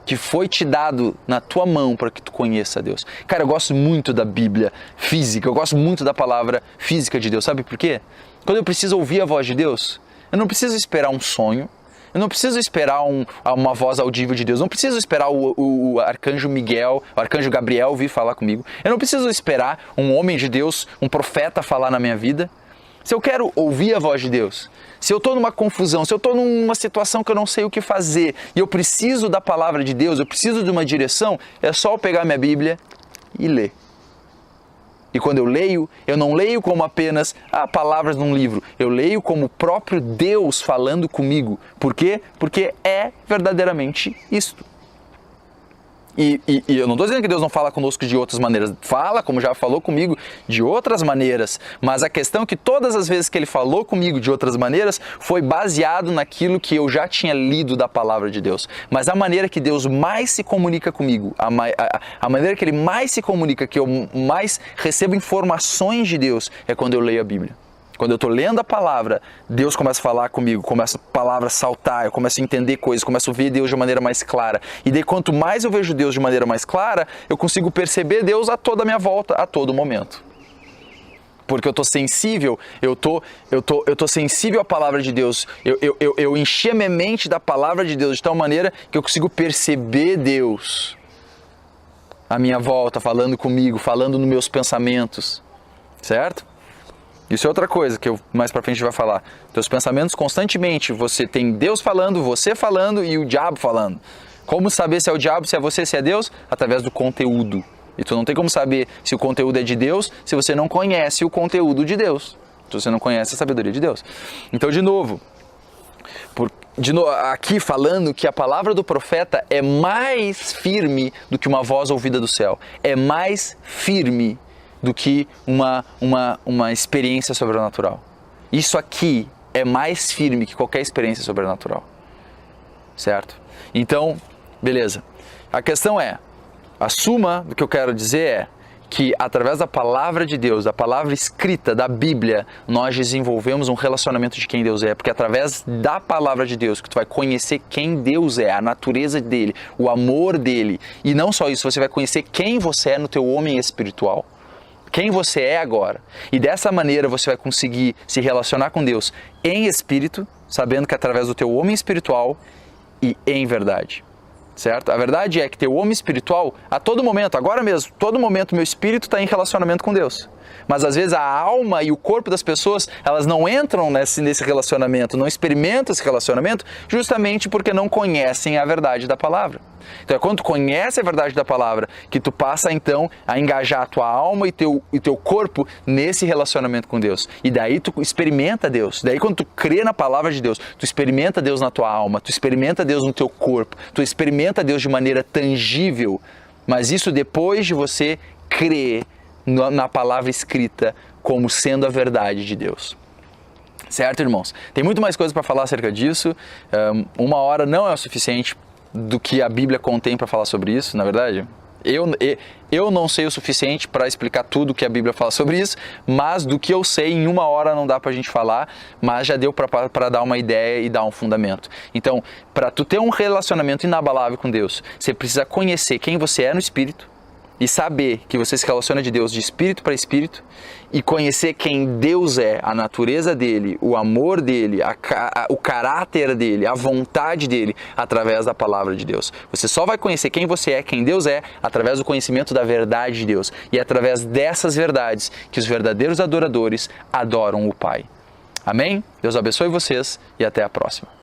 que foi te dado na tua mão para que tu conheça a Deus. Cara, eu gosto muito da Bíblia física, eu gosto muito da palavra física de Deus, sabe por quê? Quando eu preciso ouvir a voz de Deus, eu não preciso esperar um sonho, eu não preciso esperar uma voz audível de Deus, não preciso esperar o arcanjo Miguel, o arcanjo Gabriel vir falar comigo, eu não preciso esperar um homem de Deus, um profeta falar na minha vida. Se eu quero ouvir a voz de Deus, se eu estou numa confusão, se eu estou numa situação que eu não sei o que fazer e eu preciso da palavra de Deus, eu preciso de uma direção, é só eu pegar minha Bíblia e ler. E quando eu leio, eu não leio como apenas palavras num livro, eu leio como o próprio Deus falando comigo. Por quê? Porque é verdadeiramente isto. E eu não estou dizendo que Deus não fala conosco de outras maneiras. Fala, como já falou comigo, de outras maneiras. Mas a questão é que todas as vezes que Ele falou comigo de outras maneiras, foi baseado naquilo que eu já tinha lido da palavra de Deus. Mas a maneira que Deus mais se comunica comigo, a maneira que Ele mais se comunica, que eu mais recebo informações de Deus, é quando eu leio a Bíblia. Quando eu estou lendo a palavra, Deus começa a falar comigo, começa a palavra a saltar, eu começo a entender coisas, começo a ver Deus de maneira mais clara. E daí quanto mais eu vejo Deus de maneira mais clara, eu consigo perceber Deus a toda a minha volta, a todo momento. Porque eu estou sensível, eu tô sensível à palavra de Deus, eu enchi a minha mente da palavra de Deus de tal maneira que eu consigo perceber Deus à minha volta, falando comigo, falando nos meus pensamentos, certo? Isso é outra coisa que eu mais pra frente vai falar. Teus pensamentos constantemente, você tem Deus falando, você falando e o diabo falando. Como saber se é o diabo, se é você, se é Deus? Através do conteúdo. E tu não tem como saber se o conteúdo é de Deus se você não conhece o conteúdo de Deus. Se você não conhece a sabedoria de Deus. Então, de novo, aqui falando que a palavra do profeta é mais firme do que uma voz ouvida do céu. É mais firme do que uma experiência sobrenatural. Isso aqui é mais firme que qualquer experiência sobrenatural. Certo? Então, beleza. A questão é, a suma do que eu quero dizer é que através da palavra de Deus, da palavra escrita, da Bíblia, nós desenvolvemos um relacionamento de quem Deus é, porque através da palavra de Deus que tu vai conhecer quem Deus é, a natureza dele, o amor dele, e não só isso, você vai conhecer quem você é no teu homem espiritual. Quem você é agora. E dessa maneira você vai conseguir se relacionar com Deus em espírito, sabendo que é através do teu homem espiritual e em verdade. Certo? A verdade é que teu homem espiritual, a todo momento, agora mesmo, todo momento meu espírito está em relacionamento com Deus. Mas às vezes a alma e o corpo das pessoas, elas não entram nesse relacionamento, não experimentam esse relacionamento, justamente porque não conhecem a verdade da palavra. Então é quando tu conhece a verdade da palavra que tu passa então a engajar a tua alma e teu corpo nesse relacionamento com Deus. E daí tu experimenta Deus. Daí quando tu crê na palavra de Deus, tu experimenta Deus na tua alma, tu experimenta Deus no teu corpo, tu experimenta Deus de maneira tangível. Mas isso depois de você crer na palavra escrita como sendo a verdade de Deus. Certo, irmãos? Tem muito mais coisa para falar acerca disso. 1 hora não é o suficiente do que a Bíblia contém para falar sobre isso, na verdade. Eu não sei o suficiente para explicar tudo que a Bíblia fala sobre isso, mas do que eu sei, em 1 hora não dá para a gente falar, mas já deu para dar uma ideia e dar um fundamento. Então, para tu ter um relacionamento inabalável com Deus, você precisa conhecer quem você é no Espírito, e saber que você se relaciona de Deus de espírito para espírito e conhecer quem Deus é, a natureza dele, o amor dele, o caráter dele, a vontade dele, através da palavra de Deus. Você só vai conhecer quem você é, quem Deus é, através do conhecimento da verdade de Deus. E é através dessas verdades que os verdadeiros adoradores adoram o Pai. Amém? Deus abençoe vocês e até a próxima.